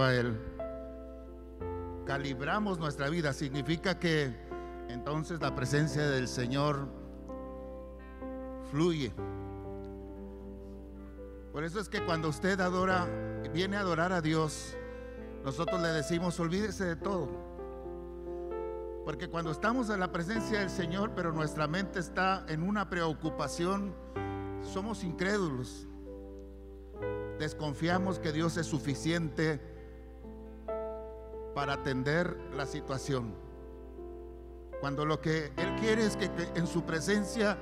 a Él, calibramos nuestra vida, significa que entonces la presencia del Señor fluye. Por eso es que cuando usted viene a adorar a Dios, nosotros le decimos: olvídese de todo. Porque cuando estamos en la presencia del Señor, pero nuestra mente está en una preocupación, somos incrédulos. Desconfiamos que Dios es suficiente para atender la situación, cuando lo que Él quiere es que en su presencia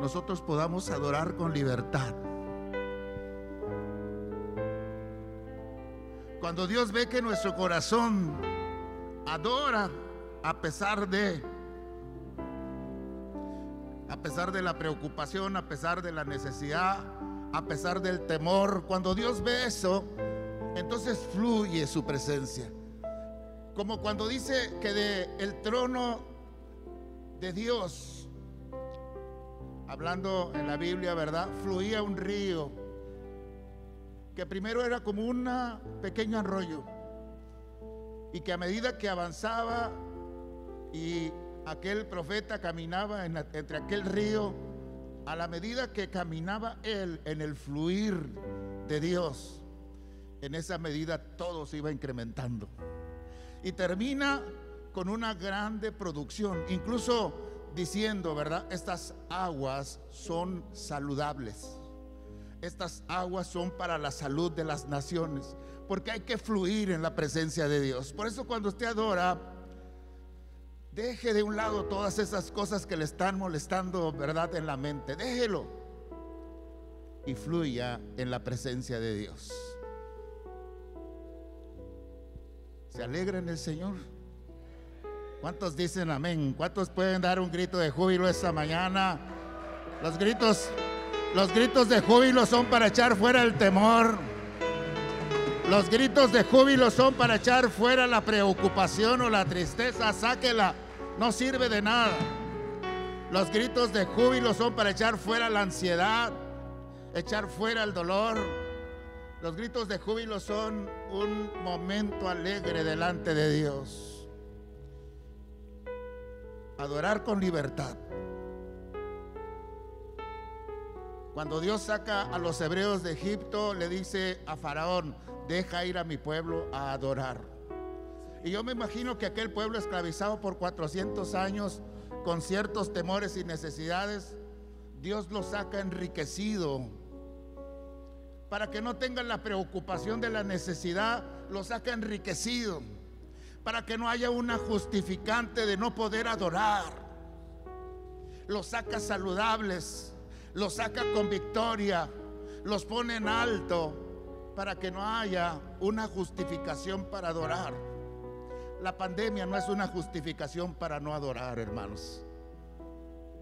nosotros podamos adorar con libertad. Cuando Dios ve que nuestro corazón adora a pesar de la preocupación, a pesar de la necesidad, a pesar del temor, cuando Dios ve eso, entonces fluye su presencia. Como cuando dice que del trono de Dios, hablando en la Biblia, ¿verdad?, fluía un río que primero era como un pequeño arroyo, y que a medida que avanzaba y aquel profeta caminaba entre aquel río, a la medida que caminaba él en el fluir de Dios, en esa medida todo se iba incrementando, y termina con una grande producción, incluso diciendo, ¿verdad?, estas aguas son saludables, estas aguas son para la salud de las naciones, porque hay que fluir en la presencia de Dios. Por eso cuando usted adora, deje de un lado todas esas cosas que le están molestando, ¿verdad?, en la mente. Déjelo y fluya en la presencia de Dios. ¿Se alegra en el Señor? ¿Cuántos dicen amén? ¿Cuántos pueden dar un grito de júbilo esta mañana? Los gritos de júbilo son para echar fuera el temor. Los gritos de júbilo son para echar fuera la preocupación o la tristeza. Sáquela, no sirve de nada. Los gritos de júbilo son para echar fuera la ansiedad, echar fuera el dolor. Los gritos de júbilo son un momento alegre delante de Dios. Adorar con libertad. Cuando Dios saca a los hebreos de Egipto, le dice a Faraón: deja ir a mi pueblo a adorar. Y yo me imagino que aquel pueblo esclavizado por 400 años, con ciertos temores y necesidades, Dios los saca enriquecido, para que no tengan la preocupación de la necesidad. Los saca enriquecido, para que no haya una justificante de no poder adorar. Los saca saludables, los saca con victoria, los pone en alto, para que no haya una justificación para adorar. La pandemia no es una justificación para no adorar, hermanos.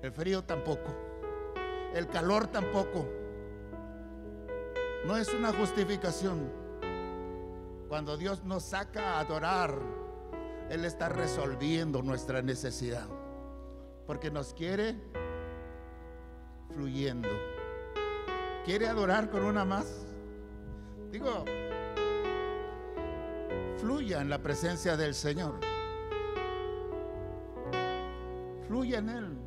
El frío tampoco, el calor tampoco. No es una justificación. Cuando Dios nos saca a adorar, Él está resolviendo nuestra necesidad, porque nos quiere fluyendo. ¿Quiere adorar con una más? Digo, fluya en la presencia del Señor. Fluya en Él.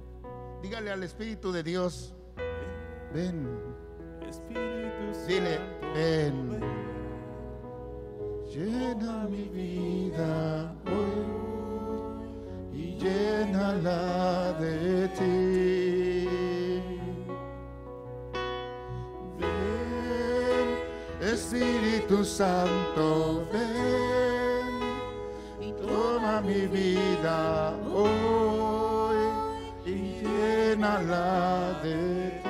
Dígale al Espíritu de Dios: ven. Espíritu Santo, Dile: ven. Llena mi vida hoy y llénala de ti. Ven, Espíritu Santo, ven y toma mi vida hoy y llénala de ti.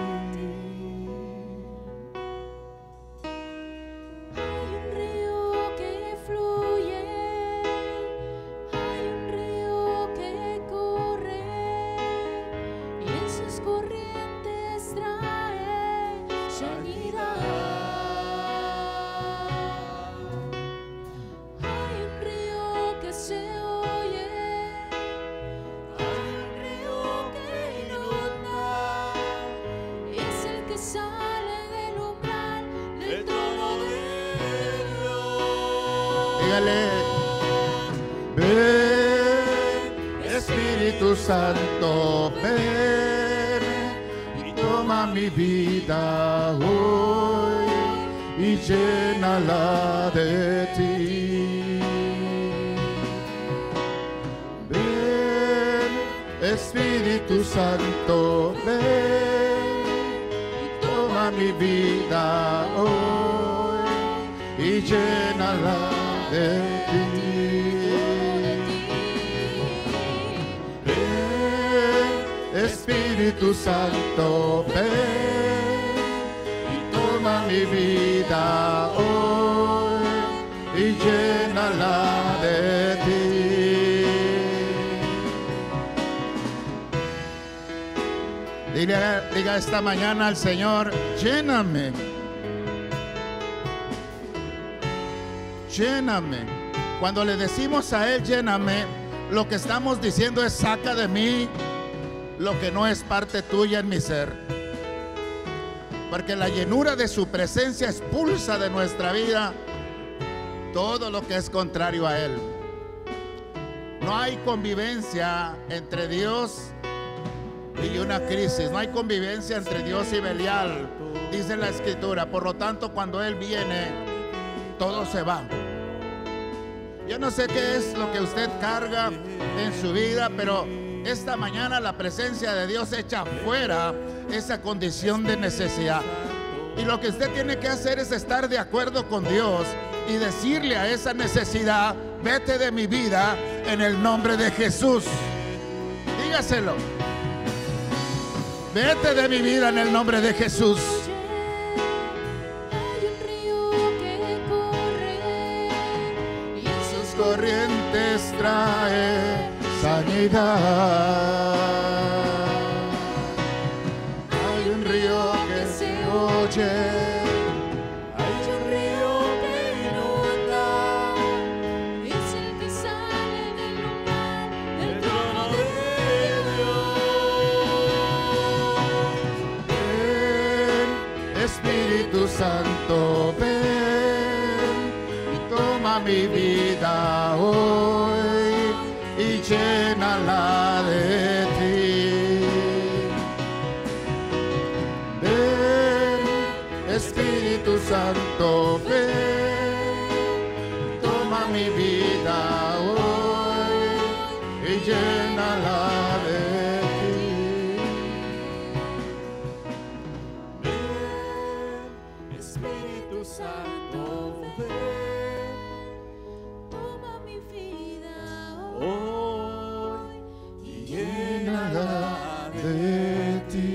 Dígale, ven, Espíritu Santo, ven y toma mi vida hoy y llénala de ti. Ven, Espíritu Santo, ven y toma mi vida hoy y llénala de ti. Ven, Espíritu Santo, ven y toma mi vida hoy y llénala de ti. Diga esta mañana al Señor, lléname. Lléname. Cuando le decimos a Él, lléname, lo que estamos diciendo es, saca de mí lo que no es parte tuya en mi ser. Porque la llenura de su presencia expulsa de nuestra vida todo lo que es contrario a Él. No hay convivencia entre Dios y una crisis. No hay convivencia entre Dios y Belial, dice la Escritura. Por lo tanto, cuando Él viene, todo se va. Yo no sé qué es lo que usted carga en su vida, pero esta mañana la presencia de Dios echa fuera esa condición de necesidad. Y lo que usted tiene que hacer es estar de acuerdo con Dios y decirle a esa necesidad, vete de mi vida en el nombre de Jesús. Dígaselo. Vete de mi vida en el nombre de Jesús. Corrientes trae sanidad. Hay un río que se oye, hay un río que inunda, es el que sale del lugar del trono de Dios. Ven, Espíritu Santo, ven y toma mi vida hoy y llénala de ti. Ven, Espíritu Santo, ven, toma mi vida hoy y llénala de ti. Ven, Espíritu Santo, ven hoy y llénala de ti.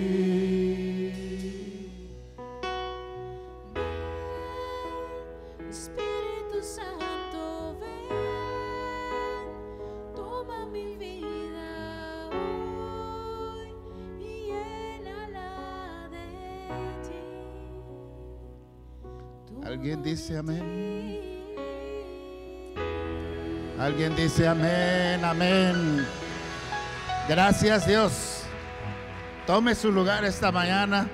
Espíritu Santo, ven, toma mi vida hoy y llénala de ti. ¿Alguien dice amén? Alguien dice amén, amén. Gracias, Dios. Tome su lugar esta mañana.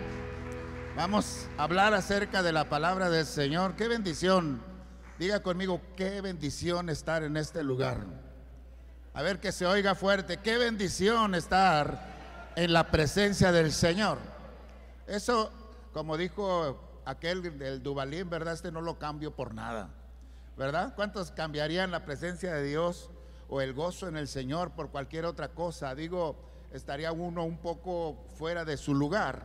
Vamos a hablar acerca de la palabra del Señor. Qué bendición. Diga conmigo, qué bendición estar en este lugar. A ver, que se oiga fuerte. Qué bendición estar en la presencia del Señor. Eso, como dijo aquel del Duvalín, ¿verdad? Este no lo cambio por nada, ¿verdad? ¿Cuántos cambiarían la presencia de Dios o el gozo en el Señor por cualquier otra cosa? Digo, estaría uno un poco fuera de su lugar.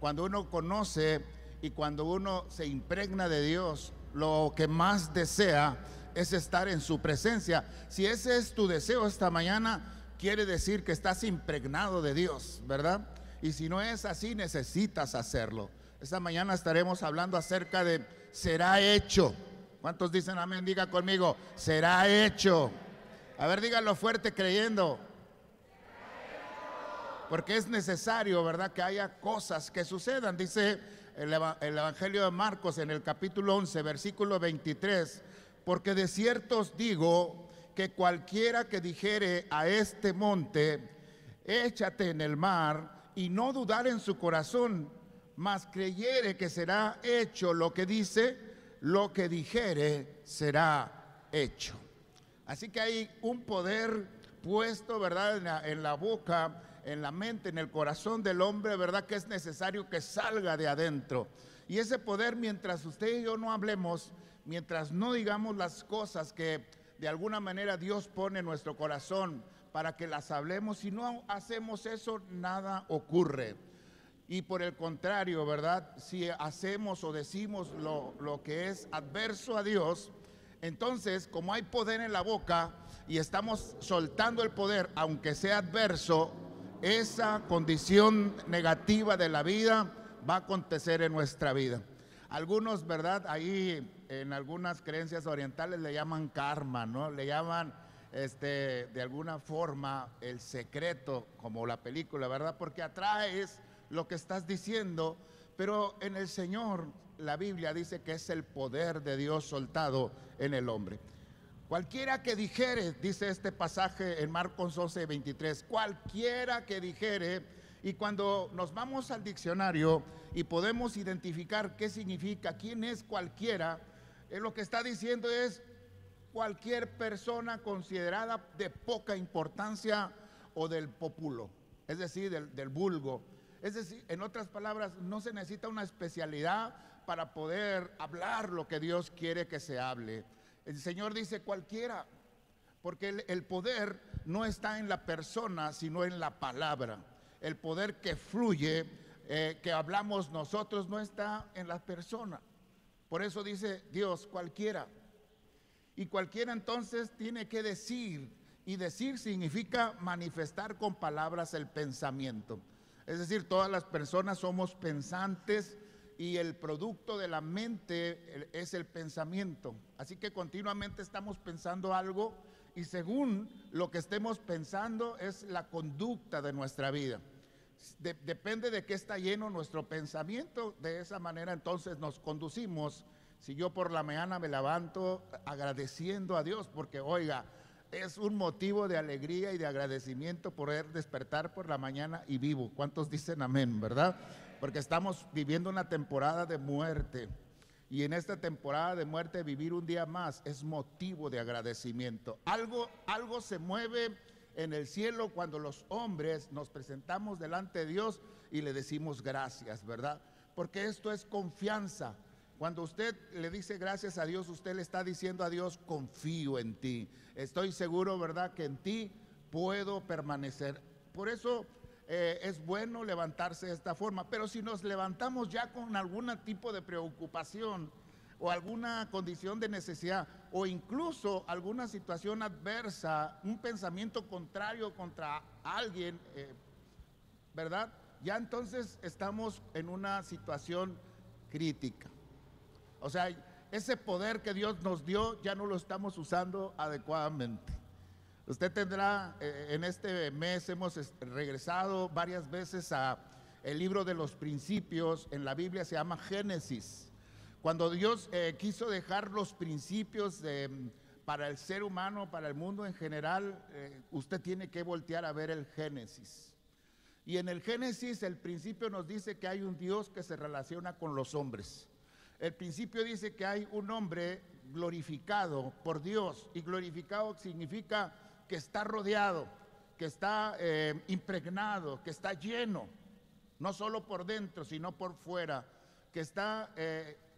Cuando uno conoce y cuando uno se impregna de Dios, lo que más desea es estar en su presencia. Si ese es tu deseo esta mañana, quiere decir que estás impregnado de Dios, ¿verdad? Y si no es así, necesitas hacerlo. Esta mañana estaremos hablando acerca de será hecho. ¿Cuántos dicen amén? Diga conmigo, será hecho. A ver, díganlo fuerte creyendo. Porque es necesario, ¿verdad?, que haya cosas que sucedan. Dice el Evangelio de Marcos en el capítulo 11, versículo 23. Porque de cierto os digo que cualquiera que dijere a este monte, échate en el mar, y no dudar en su corazón, mas creyere que será hecho lo que dice, lo que dijere será hecho. Así que hay un poder puesto, ¿verdad?, en la boca, en la mente, en el corazón del hombre, ¿verdad?, que es necesario que salga de adentro. Y ese poder, mientras usted y yo no hablemos, mientras no digamos las cosas que de alguna manera Dios pone en nuestro corazón para que las hablemos, si no hacemos eso, nada ocurre. Y por el contrario, ¿verdad?, si hacemos o decimos lo que es adverso a Dios, entonces, como hay poder en la boca y estamos soltando el poder, aunque sea adverso, esa condición negativa de la vida va a acontecer en nuestra vida. Algunos, ¿verdad?, ahí en algunas creencias orientales le llaman karma, ¿no? Le llaman de alguna forma el secreto, como la película, ¿verdad? Porque atraes lo que estás diciendo, pero en el Señor la Biblia dice que es el poder de Dios soltado en el hombre. Cualquiera que dijere, dice este pasaje en Marcos 11:23, cualquiera que dijere, y cuando nos vamos al diccionario y podemos identificar qué significa, quién es cualquiera, lo que está diciendo es cualquier persona considerada de poca importancia o del populo, es decir, del vulgo. Es decir, en otras palabras, no se necesita una especialidad para poder hablar lo que Dios quiere que se hable. El Señor dice cualquiera, porque el poder no está en la persona, sino en la palabra. El poder que fluye, que hablamos nosotros, no está en la persona. Por eso dice Dios, cualquiera. Y cualquiera entonces tiene que decir, y decir significa manifestar con palabras el pensamiento. Es decir, todas las personas somos pensantes y el producto de la mente es el pensamiento. Así que continuamente estamos pensando algo y según lo que estemos pensando es la conducta de nuestra vida. Depende de qué está lleno nuestro pensamiento, de esa manera entonces nos conducimos. Si yo por la mañana me levanto agradeciendo a Dios, porque oiga, es un motivo de alegría y de agradecimiento poder despertar por la mañana y vivo. ¿Cuántos dicen amén, verdad? Porque estamos viviendo una temporada de muerte. Y en esta temporada de muerte vivir un día más es motivo de agradecimiento. Algo se mueve en el cielo cuando los hombres nos presentamos delante de Dios y le decimos gracias, ¿verdad? Porque esto es confianza. Cuando usted le dice gracias a Dios, usted le está diciendo a Dios, confío en ti. Estoy seguro, ¿verdad?, que en ti puedo permanecer. Por eso es bueno levantarse de esta forma. Pero si nos levantamos ya con algún tipo de preocupación o alguna condición de necesidad o incluso alguna situación adversa, un pensamiento contrario contra alguien, ¿verdad?, ya entonces estamos en una situación crítica. O sea, ese poder que Dios nos dio ya no lo estamos usando adecuadamente. Usted tendrá, en este mes hemos regresado varias veces a el libro de los principios, en la Biblia se llama Génesis. Cuando Dios quiso dejar los principios para el ser humano, para el mundo en general, usted tiene que voltear a ver el Génesis. Y en el Génesis el principio nos dice que hay un Dios que se relaciona con los hombres. El principio dice que hay un hombre glorificado por Dios, y glorificado significa que está rodeado, que está impregnado, que está lleno, no solo por dentro, sino por fuera, que está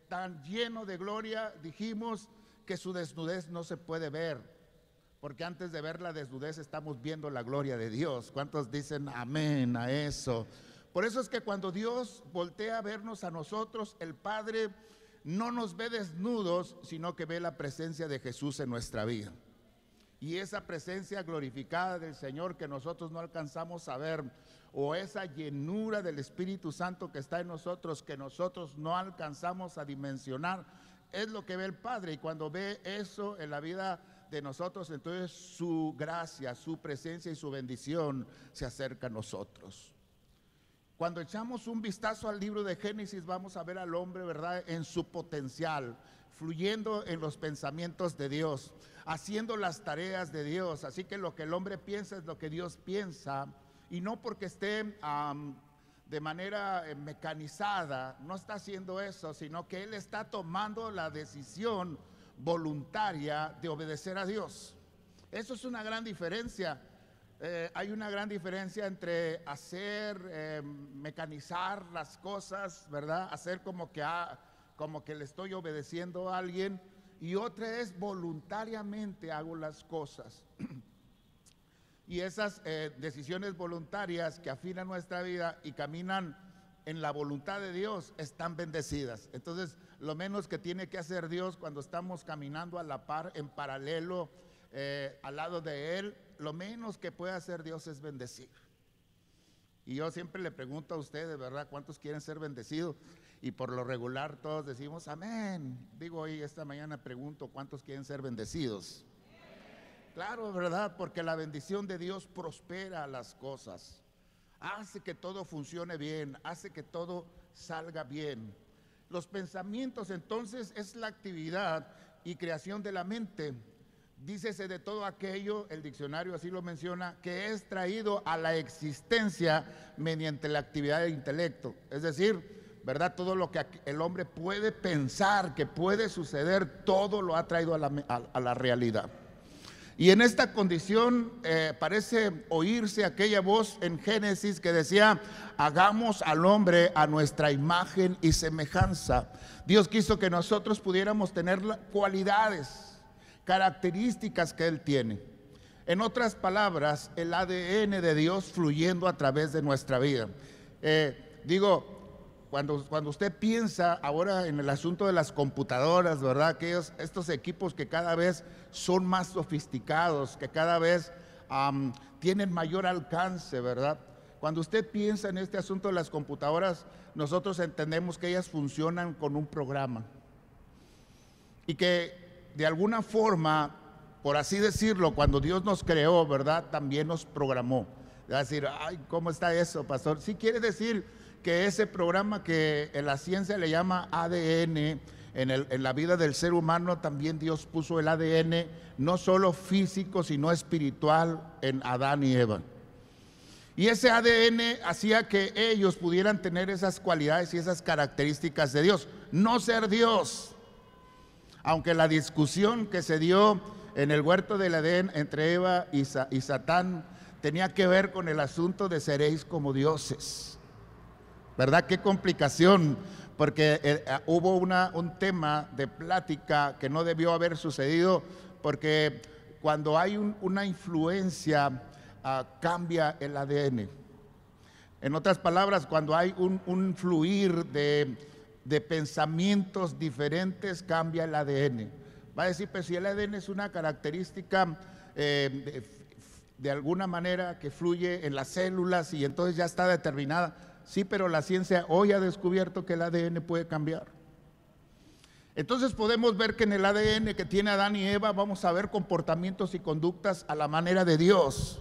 tan lleno de gloria, dijimos que su desnudez no se puede ver, porque antes de ver la desnudez estamos viendo la gloria de Dios. ¿Cuántos dicen amén a eso? Por eso es que cuando Dios voltea a vernos a nosotros, el Padre no nos ve desnudos, sino que ve la presencia de Jesús en nuestra vida. Y esa presencia glorificada del Señor que nosotros no alcanzamos a ver, o esa llenura del Espíritu Santo que está en nosotros, que nosotros no alcanzamos a dimensionar, es lo que ve el Padre. Y cuando ve eso en la vida de nosotros, entonces su gracia, su presencia y su bendición se acerca a nosotros. Cuando echamos un vistazo al libro de Génesis, vamos a ver al hombre, ¿verdad?, en su potencial, fluyendo en los pensamientos de Dios, haciendo las tareas de Dios. Así que lo que el hombre piensa es lo que Dios piensa, y no porque esté de manera mecanizada, no está haciendo eso, sino que él está tomando la decisión voluntaria de obedecer a Dios. Eso es una gran diferencia. Hay una gran diferencia entre hacer, mecanizar las cosas, ¿verdad? Hacer como que le estoy obedeciendo a alguien, y otra es voluntariamente hago las cosas. Y esas decisiones voluntarias que afinan nuestra vida y caminan en la voluntad de Dios están bendecidas. Entonces, lo menos que tiene que hacer Dios cuando estamos caminando a la par, en paralelo, al lado de Él, lo menos que puede hacer Dios es bendecir. Y yo siempre le pregunto a ustedes, ¿verdad?, ¿cuántos quieren ser bendecidos? Y por lo regular todos decimos amén. Digo, hoy esta mañana pregunto, ¿cuántos quieren ser bendecidos? Claro, ¿verdad? Porque la bendición de Dios prospera las cosas, hace que todo funcione bien, hace que todo salga bien. Los pensamientos, entonces, es la actividad y creación de la mente. Dícese de todo aquello, el diccionario así lo menciona, que es traído a la existencia mediante la actividad del intelecto. Es decir, ¿verdad?, todo lo que el hombre puede pensar que puede suceder, todo lo ha traído a la realidad. Y en esta condición parece oírse aquella voz en Génesis que decía: hagamos al hombre a nuestra imagen y semejanza. Dios quiso que nosotros pudiéramos tener cualidades, características que Él tiene. En otras palabras, el ADN de Dios fluyendo a través de nuestra vida. Cuando usted piensa ahora en el asunto de las computadoras, ¿verdad?, que estos equipos que cada vez son más sofisticados, que cada vez tienen mayor alcance, ¿verdad? Cuando usted piensa en este asunto de las computadoras, nosotros entendemos que ellas funcionan con un programa y que de alguna forma, por así decirlo, cuando Dios nos creó, ¿verdad?, también nos programó. Va a decir, ay, ¿cómo está eso, pastor? Sí, quiere decir que ese programa que en la ciencia le llama ADN, en la vida del ser humano también Dios puso el ADN, no solo físico, sino espiritual, en Adán y Eva. Y ese ADN hacía que ellos pudieran tener esas cualidades y esas características de Dios, no ser Dios. Aunque la discusión que se dio en el huerto del Edén entre Eva y Satán tenía que ver con el asunto de seréis como dioses. ¿Verdad? Qué complicación, porque hubo un tema de plática que no debió haber sucedido, porque cuando hay una influencia cambia el ADN. En otras palabras, cuando hay un fluir de pensamientos diferentes, cambia el ADN. Va a decir, pues si el ADN es una característica de alguna manera que fluye en las células y entonces ya está determinada. Sí, pero la ciencia hoy ha descubierto que el ADN puede cambiar. Entonces podemos ver que en el ADN que tiene Adán y Eva vamos a ver comportamientos y conductas a la manera de Dios.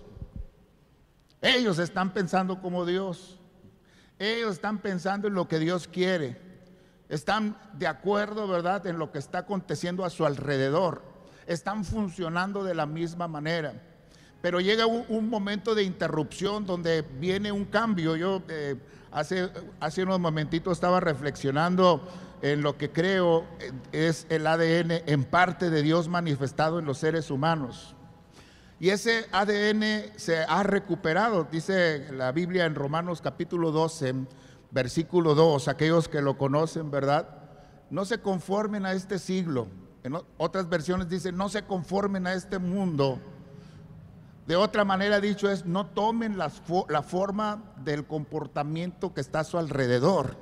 Ellos están pensando como Dios. Ellos están pensando en lo que Dios quiere. Están de acuerdo, ¿verdad?, en lo que está aconteciendo a su alrededor. Están funcionando de la misma manera. Pero llega un momento de interrupción donde viene un cambio. Yo hace unos momentitos estaba reflexionando en lo que creo es el ADN en parte de Dios manifestado en los seres humanos. Y ese ADN se ha recuperado, dice la Biblia en Romanos capítulo 12, versículo 2, aquellos que lo conocen, ¿verdad? No se conformen a este siglo. En otras versiones dice, no se conformen a este mundo. De otra manera dicho es, no tomen la forma del comportamiento que está a su alrededor.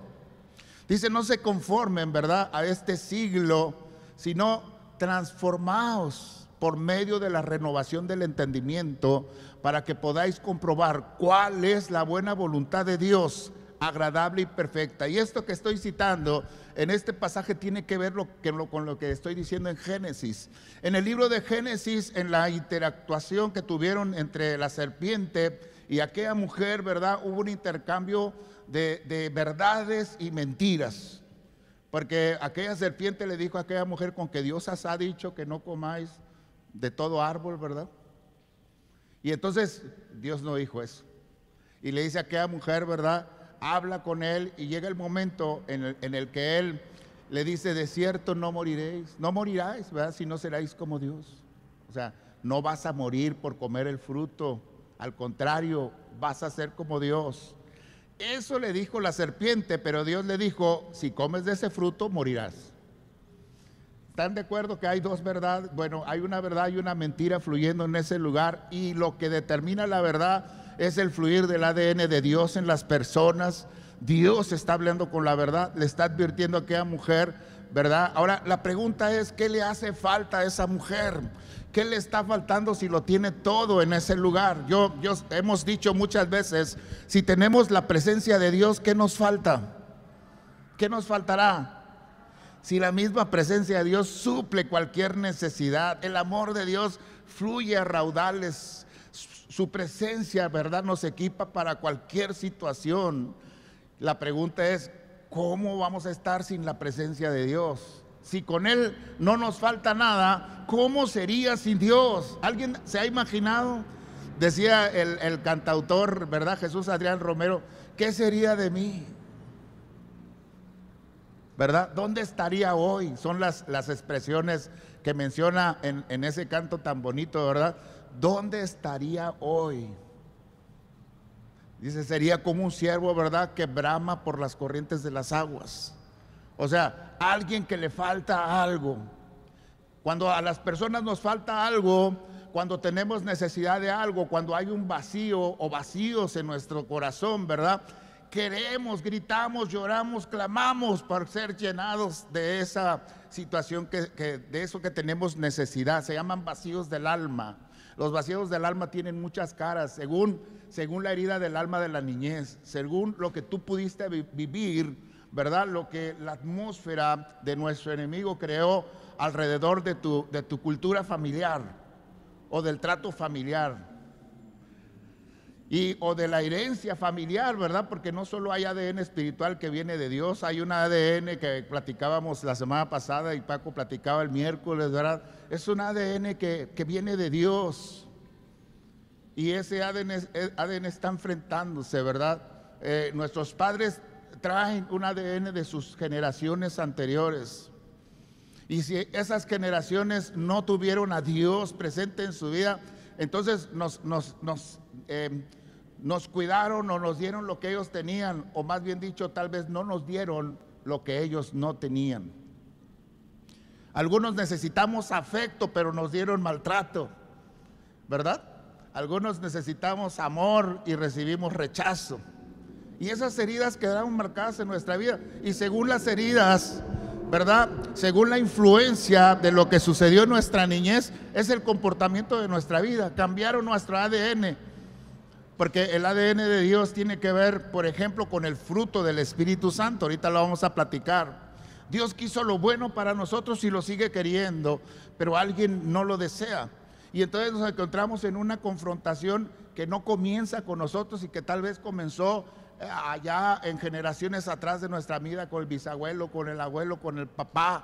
Dice, no se conformen, ¿verdad?, a este siglo, sino transformaos por medio de la renovación del entendimiento para que podáis comprobar cuál es la buena voluntad de Dios, agradable y perfecta. Y esto que estoy citando en este pasaje tiene que ver con lo que estoy diciendo en Génesis. En el libro de Génesis, en la interactuación que tuvieron entre la serpiente y aquella mujer, ¿verdad?, hubo un intercambio de verdades y mentiras. Porque aquella serpiente le dijo a aquella mujer, con que Dios os ha dicho que no comáis de todo árbol, ¿verdad? Y entonces Dios no dijo eso. Y le dice a aquella mujer, ¿verdad?, habla con él, y llega el momento en el que él le dice, de cierto no moriréis, no moriráis, ¿verdad? Si no seráis como Dios. O sea, no vas a morir por comer el fruto, al contrario, vas a ser como Dios. Eso le dijo la serpiente, pero Dios le dijo, si comes de ese fruto, morirás. ¿Están de acuerdo que hay dos verdades? Bueno, hay una verdad y una mentira fluyendo en ese lugar, y lo que determina la verdad es el fluir del ADN de Dios en las personas. Dios está hablando con la verdad, le está advirtiendo a aquella mujer, ¿verdad? Ahora, la pregunta es, ¿qué le hace falta a esa mujer? ¿Qué le está faltando si lo tiene todo en ese lugar? Hemos dicho muchas veces, si tenemos la presencia de Dios, ¿qué nos falta? ¿Qué nos faltará? Si la misma presencia de Dios suple cualquier necesidad, el amor de Dios fluye a raudales, su presencia, ¿verdad?, nos equipa para cualquier situación. La pregunta es, ¿cómo vamos a estar sin la presencia de Dios? Si con Él no nos falta nada, ¿cómo sería sin Dios? ¿Alguien se ha imaginado? Decía el cantautor, ¿verdad?, Jesús Adrián Romero, ¿qué sería de mí? ¿Verdad? ¿Dónde estaría hoy? Son las expresiones que menciona en ese canto tan bonito, ¿verdad? ¿Dónde estaría hoy? Dice, sería como un ciervo, ¿verdad?, que brama por las corrientes de las aguas. O sea, alguien que le falta algo. Cuando a las personas nos falta algo, cuando tenemos necesidad de algo, cuando hay un vacío o vacíos en nuestro corazón, ¿verdad?, queremos, gritamos, lloramos, clamamos por ser llenados de esa situación, de eso que tenemos necesidad. Se llaman vacíos del alma. Los vacíos del alma tienen muchas caras, según la herida del alma de la niñez, según lo que tú pudiste vivir, ¿verdad? Lo que la atmósfera de nuestro enemigo creó alrededor de tu cultura familiar o del trato familiar. O de la herencia familiar, ¿verdad? Porque no solo hay ADN espiritual que viene de Dios, hay un ADN que platicábamos la semana pasada y Paco platicaba el miércoles, ¿verdad? Es un ADN que viene de Dios. Y ese ADN está enfrentándose, ¿verdad? Nuestros padres traen un ADN de sus generaciones anteriores. Y si esas generaciones no tuvieron a Dios presente en su vida, entonces nos cuidaron o nos dieron lo que ellos tenían, o más bien dicho, tal vez no nos dieron lo que ellos no tenían. Algunos necesitamos afecto, pero nos dieron maltrato, ¿verdad? Algunos necesitamos amor y recibimos rechazo. Y esas heridas quedaron marcadas en nuestra vida. Y según las heridas, ¿verdad?, según la influencia de lo que sucedió en nuestra niñez, es el comportamiento de nuestra vida. Cambiaron nuestro ADN. Porque el ADN de Dios tiene que ver, por ejemplo, con el fruto del Espíritu Santo. Ahorita lo vamos a platicar. Dios quiso lo bueno para nosotros y lo sigue queriendo, pero alguien no lo desea. Y entonces nos encontramos en una confrontación que no comienza con nosotros y que tal vez comenzó allá en generaciones atrás de nuestra vida, con el bisabuelo, con el abuelo, con el papá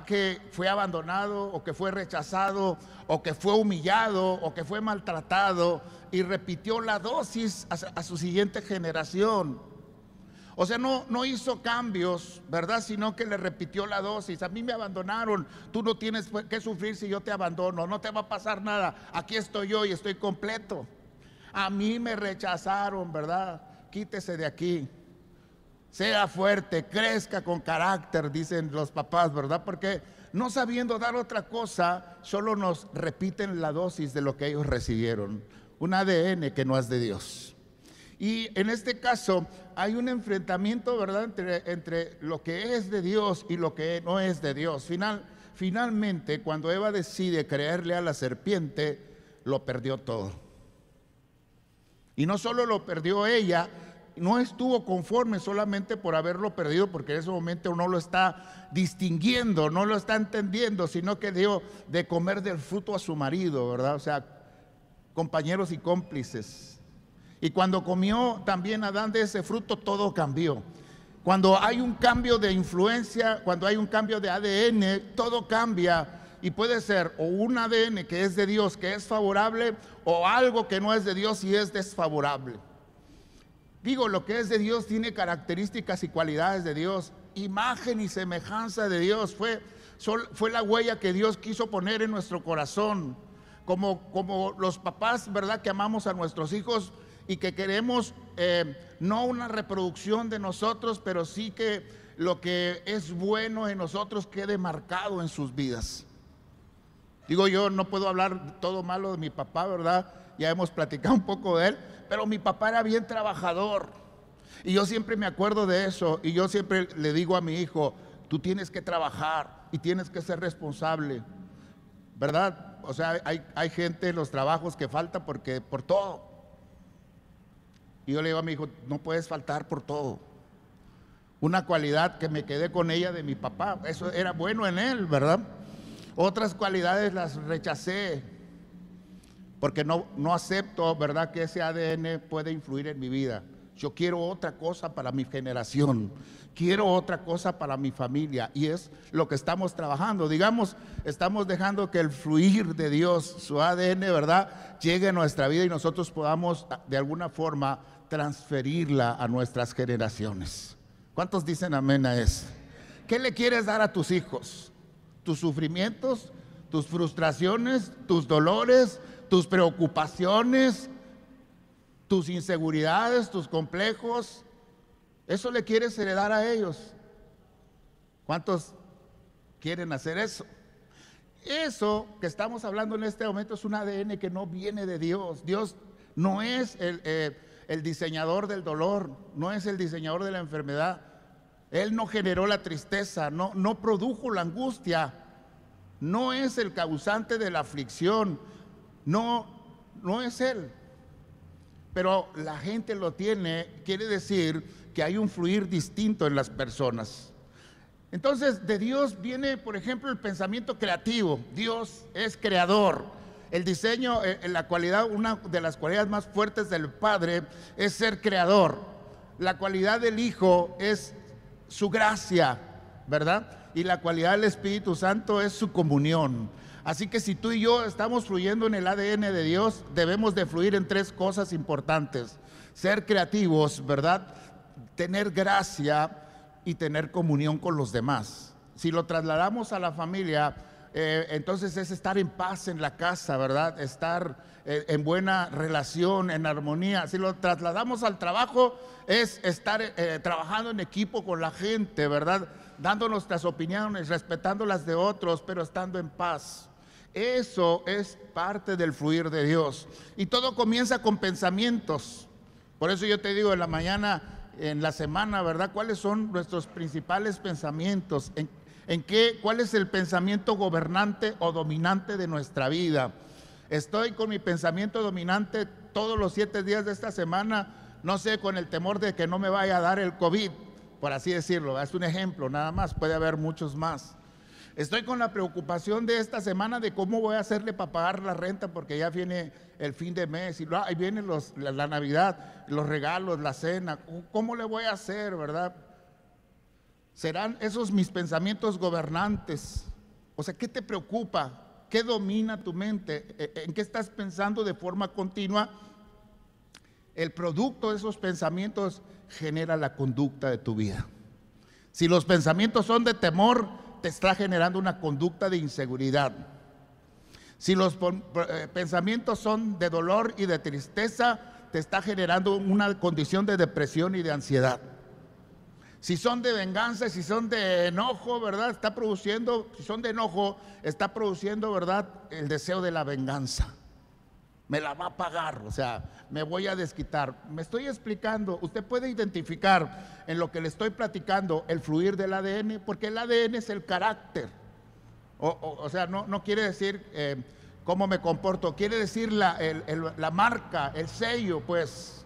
que fue abandonado o que fue rechazado o que fue humillado o que fue maltratado y repitió la dosis a su siguiente generación. O sea, no hizo cambios, ¿verdad?, sino que le repitió la dosis. A mí me abandonaron, tú no tienes que sufrir si yo te abandono, no te va a pasar nada, aquí estoy yo y estoy completo. A mí me rechazaron, ¿verdad? Quítese de aquí. Sea fuerte, crezca con carácter, dicen los papás, ¿verdad? Porque no sabiendo dar otra cosa, solo nos repiten la dosis de lo que ellos recibieron. Un ADN que no es de Dios. Y en este caso hay un enfrentamiento, ¿verdad?, entre lo que es de Dios y lo que no es de Dios. Finalmente, cuando Eva decide creerle a la serpiente, lo perdió todo. Y no solo lo perdió ella, no estuvo conforme solamente por haberlo perdido, porque en ese momento no lo está distinguiendo, no lo está entendiendo, sino que dio de comer del fruto a su marido, ¿verdad? O sea, compañeros y cómplices. Y cuando comió también Adán de ese fruto, todo cambió. Cuando hay un cambio de influencia, cuando hay un cambio de ADN, todo cambia. Y puede ser o un ADN que es de Dios, que es favorable, o algo que no es de Dios y es desfavorable. Digo, lo que es de Dios tiene características y cualidades de Dios, imagen y semejanza de Dios. Fue la huella que Dios quiso poner en nuestro corazón. Como los papás, ¿verdad? Que amamos a nuestros hijos y que queremos no una reproducción de nosotros, pero sí que lo que es bueno en nosotros quede marcado en sus vidas. Digo, yo no puedo hablar todo malo de mi papá, ¿verdad? Ya hemos platicado un poco de él, pero mi papá era bien trabajador. Y yo siempre me acuerdo de eso, y yo siempre le digo a mi hijo, tú tienes que trabajar y tienes que ser responsable, ¿verdad? O sea, hay gente en los trabajos que falta por todo. Y yo le digo a mi hijo, no puedes faltar por todo. Una cualidad que me quedé con ella de mi papá, eso era bueno en él, ¿verdad? Otras cualidades las rechacé, porque no acepto, ¿verdad?, que ese ADN puede influir en mi vida. Yo quiero otra cosa para mi generación, quiero otra cosa para mi familia, y es lo que estamos trabajando. Digamos, estamos dejando que el fluir de Dios, su ADN, ¿verdad?, llegue a nuestra vida y nosotros podamos de alguna forma transferirla a nuestras generaciones. ¿Cuántos dicen amén a eso? ¿Qué le quieres dar a tus hijos? ¿Tus sufrimientos, tus frustraciones, tus dolores, tus preocupaciones, tus inseguridades, tus complejos? ¿Eso le quieres heredar a ellos? ¿Cuántos quieren hacer eso? Eso que estamos hablando en este momento es un ADN que no viene de Dios. Dios no es el diseñador del dolor, no es el diseñador de la enfermedad. Él no generó la tristeza, no produjo la angustia, no es el causante de la aflicción, no es Él. Pero la gente lo tiene, quiere decir que hay un fluir distinto en las personas. Entonces, de Dios viene, por ejemplo, el pensamiento creativo. Dios es creador. El diseño, la cualidad, una de las cualidades más fuertes del Padre es ser creador. La cualidad del Hijo es su gracia, ¿verdad? Y la cualidad del Espíritu Santo es su comunión. Así que si tú y yo estamos fluyendo en el ADN de Dios, debemos de fluir en tres cosas importantes: ser creativos, ¿verdad?, tener gracia y tener comunión con los demás. Si lo trasladamos a la familia, entonces es estar en paz en la casa, ¿verdad?, estar en buena relación, en armonía. Si lo trasladamos al trabajo, es estar trabajando en equipo con la gente, ¿verdad?, dando nuestras opiniones, respetando las de otros, pero estando en paz. Eso es parte del fluir de Dios. Y todo comienza con pensamientos. Por eso yo te digo en la mañana, en la semana, ¿verdad?, ¿cuáles son nuestros principales pensamientos? ¿Cuál es el pensamiento gobernante o dominante de nuestra vida? Estoy con mi pensamiento dominante todos los 7 días de esta semana, no sé, con el temor de que no me vaya a dar el COVID, por así decirlo. Es un ejemplo nada más, puede haber muchos más. Estoy con la preocupación de esta semana de cómo voy a hacerle para pagar la renta, porque ya viene el fin de mes y ahí viene la Navidad, los regalos, la cena. ¿Cómo le voy a hacer, verdad? ¿Serán esos mis pensamientos gobernantes? O sea, ¿qué te preocupa? ¿Qué domina tu mente? ¿En qué estás pensando de forma continua? El producto de esos pensamientos genera la conducta de tu vida. Si los pensamientos son de temor, te está generando una conducta de inseguridad. Si los pensamientos son de dolor y de tristeza, te está generando una condición de depresión y de ansiedad. Si son de venganza, si son de enojo, ¿verdad?, si son de enojo, está produciendo, ¿verdad?, el deseo de la venganza. Me la va a pagar, o sea, me voy a desquitar. Me estoy explicando. Usted puede identificar en lo que le estoy platicando el fluir del ADN, porque el ADN es el carácter. O sea, no quiere decir cómo me comporto, quiere decir la marca, el sello, pues.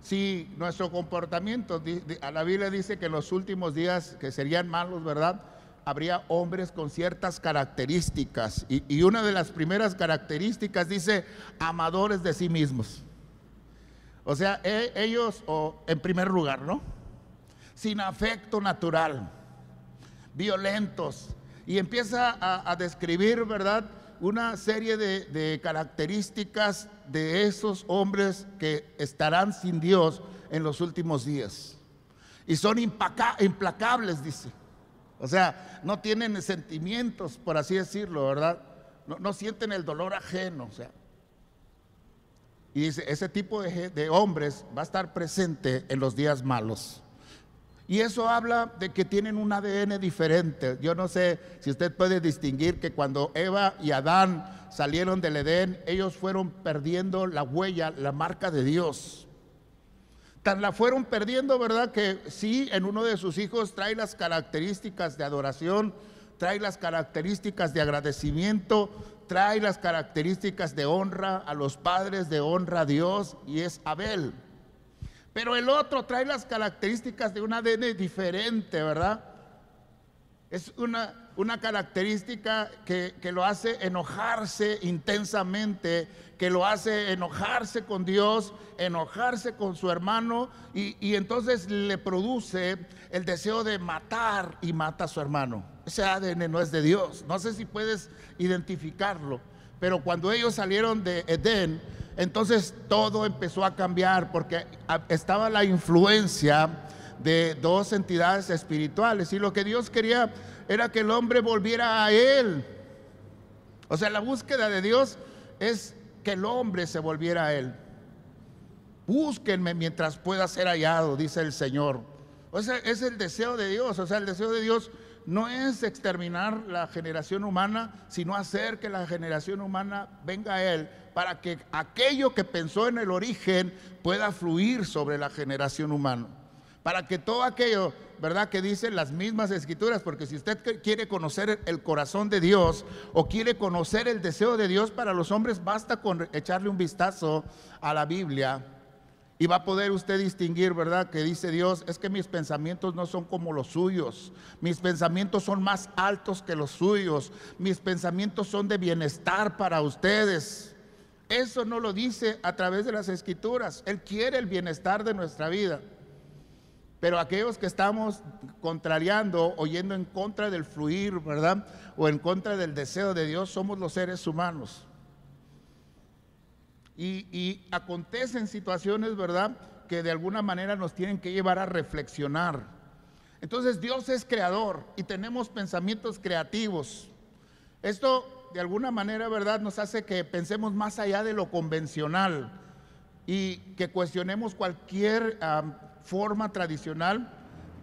Si nuestro comportamiento, a la Biblia dice que en los últimos días, que serían malos, ¿verdad?, habría hombres con ciertas características, y una de las primeras características dice: amadores de sí mismos. O sea, ellos, en primer lugar, ¿no?, sin afecto natural, violentos, y empieza a describir, ¿verdad?, una serie de características de esos hombres que estarán sin Dios en los últimos días. y son implacables, dice. O sea, no tienen sentimientos, por así decirlo, ¿verdad? No sienten el dolor ajeno, o sea. Y dice, ese tipo de hombres va a estar presente en los días malos. Y eso habla de que tienen un ADN diferente. Yo no sé si usted puede distinguir que cuando Eva y Adán salieron del Edén, ellos fueron perdiendo la huella, la marca de Dios. Tan la fueron perdiendo, ¿verdad? Que sí, en uno de sus hijos trae las características de adoración, trae las características de agradecimiento, trae las características de honra a los padres, de honra a Dios, y es Abel. Pero el otro trae las características de un ADN diferente, ¿verdad? Es una característica que lo hace enojarse intensamente, que lo hace enojarse con Dios, enojarse con su hermano, y entonces le produce el deseo de matar y mata a su hermano. Ese ADN no es de Dios. No sé si puedes identificarlo, pero cuando ellos salieron de Edén, entonces todo empezó a cambiar, porque estaba la influencia de dos entidades espirituales, y lo que Dios quería era que el hombre volviera a Él. O sea, la búsqueda de Dios es que el hombre se volviera a Él. Búsquenme mientras pueda ser hallado, dice el Señor. O sea, es el deseo de Dios. O sea, el deseo de Dios no es exterminar la generación humana, sino hacer que la generación humana venga a Él, para que aquello que pensó en el origen pueda fluir sobre la generación humana. Para que todo aquello, ¿verdad?, que dicen las mismas escrituras, porque si usted quiere conocer el corazón de Dios o quiere conocer el deseo de Dios para los hombres, basta con echarle un vistazo a la Biblia y va a poder usted distinguir, ¿verdad?, que dice Dios, es que mis pensamientos no son como los suyos, mis pensamientos son más altos que los suyos, mis pensamientos son de bienestar para ustedes. Eso no lo dice a través de las escrituras. Él quiere el bienestar de nuestra vida. Pero aquellos que estamos contrariando o yendo en contra del fluir, ¿verdad?, o en contra del deseo de Dios, somos los seres humanos. Y acontecen situaciones, ¿verdad?, que de alguna manera nos tienen que llevar a reflexionar. Entonces Dios es creador y tenemos pensamientos creativos. Esto de alguna manera, ¿verdad?, nos hace que pensemos más allá de lo convencional y que cuestionemos cualquier forma tradicional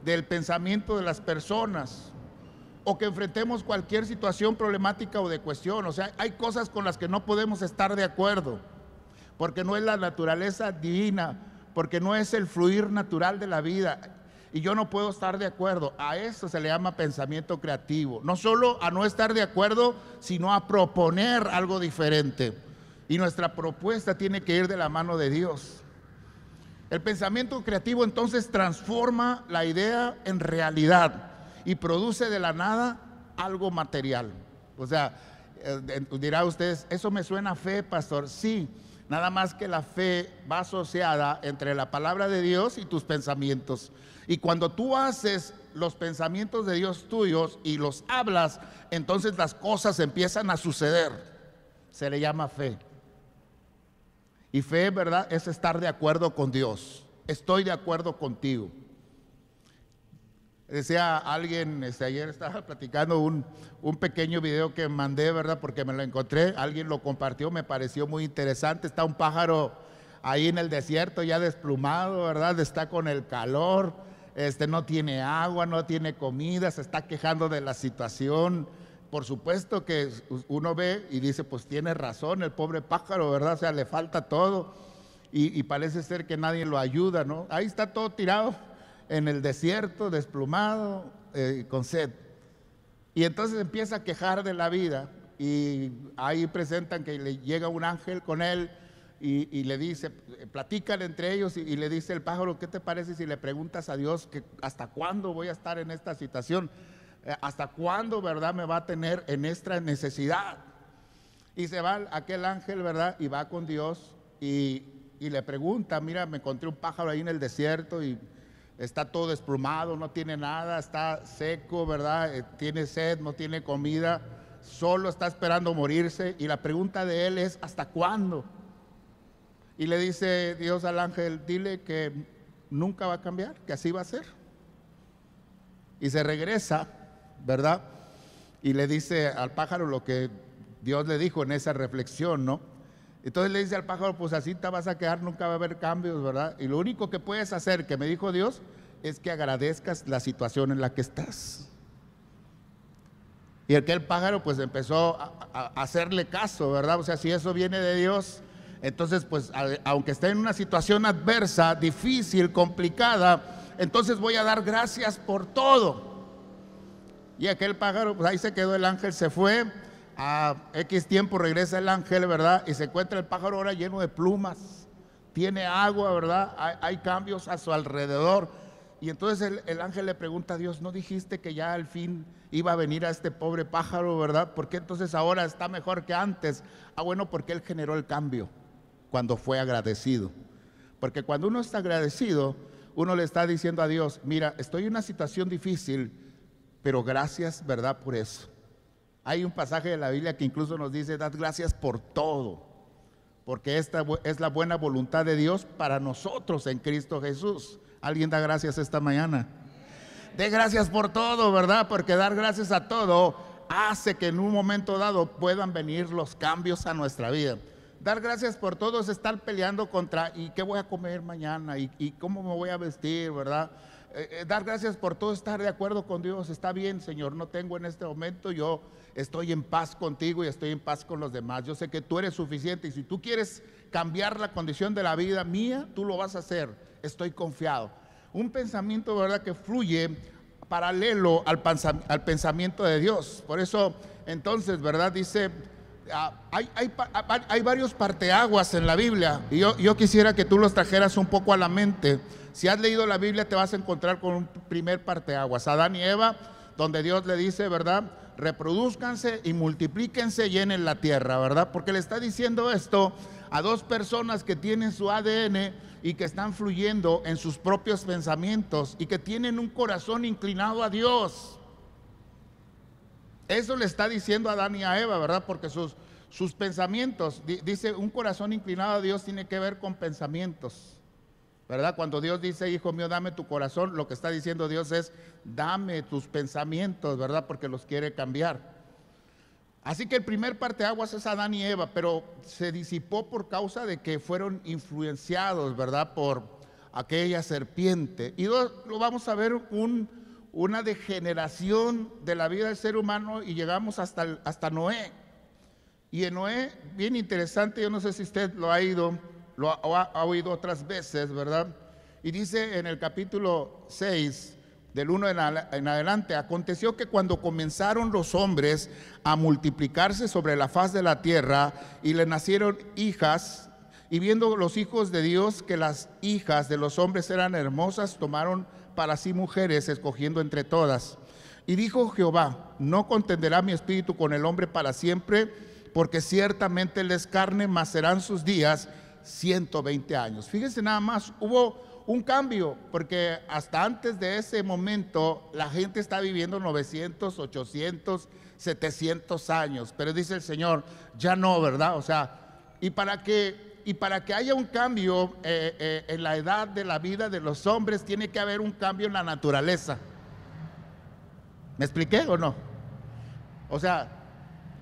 del pensamiento de las personas, o que enfrentemos cualquier situación problemática o de cuestión. O sea, hay cosas con las que no podemos estar de acuerdo, porque no es la naturaleza divina, porque no es el fluir natural de la vida, y yo no puedo estar de acuerdo. A eso se le llama pensamiento creativo. No solo a no estar de acuerdo, sino a proponer algo diferente, y nuestra propuesta tiene que ir de la mano de Dios. El pensamiento creativo entonces transforma la idea en realidad y produce de la nada algo material. O sea, dirá ustedes, eso me suena a fe, pastor. Sí, nada más que la fe va asociada entre la palabra de Dios y tus pensamientos. Y cuando tú haces los pensamientos de Dios tuyos y los hablas, entonces las cosas empiezan a suceder. Se le llama fe. Y fe, ¿verdad?, es estar de acuerdo con Dios. Estoy de acuerdo contigo. Decía alguien, ayer estaba platicando un pequeño video que mandé, ¿verdad?, porque me lo encontré, alguien lo compartió, me pareció muy interesante. Está un pájaro ahí en el desierto ya desplumado, ¿verdad?, está con el calor, no tiene agua, no tiene comida, se está quejando de la situación. Por supuesto que uno ve y dice, pues tiene razón el pobre pájaro, ¿verdad? O sea, le falta todo y parece ser que nadie lo ayuda, ¿no? Ahí está todo tirado en el desierto, desplumado, con sed. Y entonces empieza a quejar de la vida, y ahí presentan que le llega un ángel con él y le dice, platican entre ellos, y le dice el pájaro, ¿qué te parece si le preguntas a Dios que hasta cuándo voy a estar en esta situación? ¿Hasta cuándo, verdad, me va a tener en esta necesidad? Y se va aquel ángel, verdad, y va con Dios y le pregunta, mira, me encontré un pájaro ahí en el desierto y está todo desplumado, no tiene nada, está seco, verdad, tiene sed, no tiene comida, solo está esperando morirse, y la pregunta de él es, ¿hasta cuándo? Y le dice Dios al ángel, dile que nunca va a cambiar, que así va a ser. y se regresa, ¿verdad? Y le dice al pájaro lo que Dios le dijo en esa reflexión, ¿no? Entonces le dice al pájaro, pues así te vas a quedar, nunca va a haber cambios, ¿verdad? Y lo único que puedes hacer, que me dijo Dios, es que agradezcas la situación en la que estás. Y aquel pájaro pues empezó a hacerle caso, ¿verdad? O sea, si eso viene de Dios, entonces pues aunque esté en una situación adversa, difícil, complicada, entonces voy a dar gracias por todo. Y aquel pájaro, pues ahí se quedó, el ángel se fue. A X tiempo regresa el ángel, ¿verdad? Y se encuentra el pájaro ahora lleno de plumas, tiene agua, ¿verdad? Hay cambios a su alrededor. Y entonces el ángel le pregunta a Dios, ¿no dijiste que ya al fin iba a venir a este pobre pájaro, ¿verdad? ¿Por qué entonces ahora está mejor que antes? Ah, bueno, porque él generó el cambio cuando fue agradecido. Porque cuando uno está agradecido, uno le está diciendo a Dios, mira, estoy en una situación difícil, pero gracias, ¿verdad? Por eso. Hay un pasaje de la Biblia que incluso nos dice, dad gracias por todo, porque esta es la buena voluntad de Dios para nosotros en Cristo Jesús. ¿Alguien da gracias esta mañana? Dé gracias por todo, ¿verdad? Porque dar gracias a todo hace que en un momento dado puedan venir los cambios a nuestra vida. Dar gracias por todo es estar peleando contra, ¿y qué voy a comer mañana? ¿Y cómo me voy a vestir, verdad? Dar gracias por todo, estar de acuerdo con Dios. Está bien, Señor, no tengo en este momento, yo estoy en paz contigo y estoy en paz con los demás. Yo sé que tú eres suficiente y si tú quieres cambiar la condición de la vida mía, tú lo vas a hacer. Estoy confiado. Un pensamiento, ¿verdad?, que fluye paralelo al pensamiento de Dios. Por eso, entonces, ¿verdad?, dice, hay varios parteaguas en la Biblia y yo quisiera que tú los trajeras un poco a la mente. Si has leído la Biblia te vas a encontrar con un primer parteaguas, Adán y Eva, donde Dios le dice, ¿verdad?, reproduzcanse y multiplíquense y llenen la tierra, ¿verdad? Porque le está diciendo esto a dos personas que tienen su ADN y que están fluyendo en sus propios pensamientos y que tienen un corazón inclinado a Dios. Eso le está diciendo a Adán y a Eva, ¿verdad? Porque sus pensamientos, dice, un corazón inclinado a Dios tiene que ver con pensamientos, ¿verdad? Cuando Dios dice, hijo mío, dame tu corazón, lo que está diciendo Dios es, dame tus pensamientos, ¿verdad? Porque los quiere cambiar. Así que el primer parteaguas es Adán y Eva, pero se disipó por causa de que fueron influenciados, ¿verdad?, por aquella serpiente. Y lo vamos a ver una degeneración de la vida del ser humano y llegamos hasta Noé. Y en Noé, bien interesante, yo no sé si usted lo ha oído otras veces, ¿verdad? Y dice en el capítulo 6, del 1 en adelante, aconteció que cuando comenzaron los hombres a multiplicarse sobre la faz de la tierra y le nacieron hijas, y viendo los hijos de Dios que las hijas de los hombres eran hermosas, tomaron para sí mujeres, escogiendo entre todas. Y dijo Jehová, no contenderá mi espíritu con el hombre para siempre, porque ciertamente él es carne, mas serán sus días 120 años. Fíjense nada más, hubo un cambio, porque hasta antes de ese momento la gente está viviendo 900, 800, 700 años, pero dice el Señor, ya no, ¿verdad? O sea, y para que haya un cambio en la edad de la vida de los hombres, tiene que haber un cambio en la naturaleza. ¿Me expliqué o no? O sea,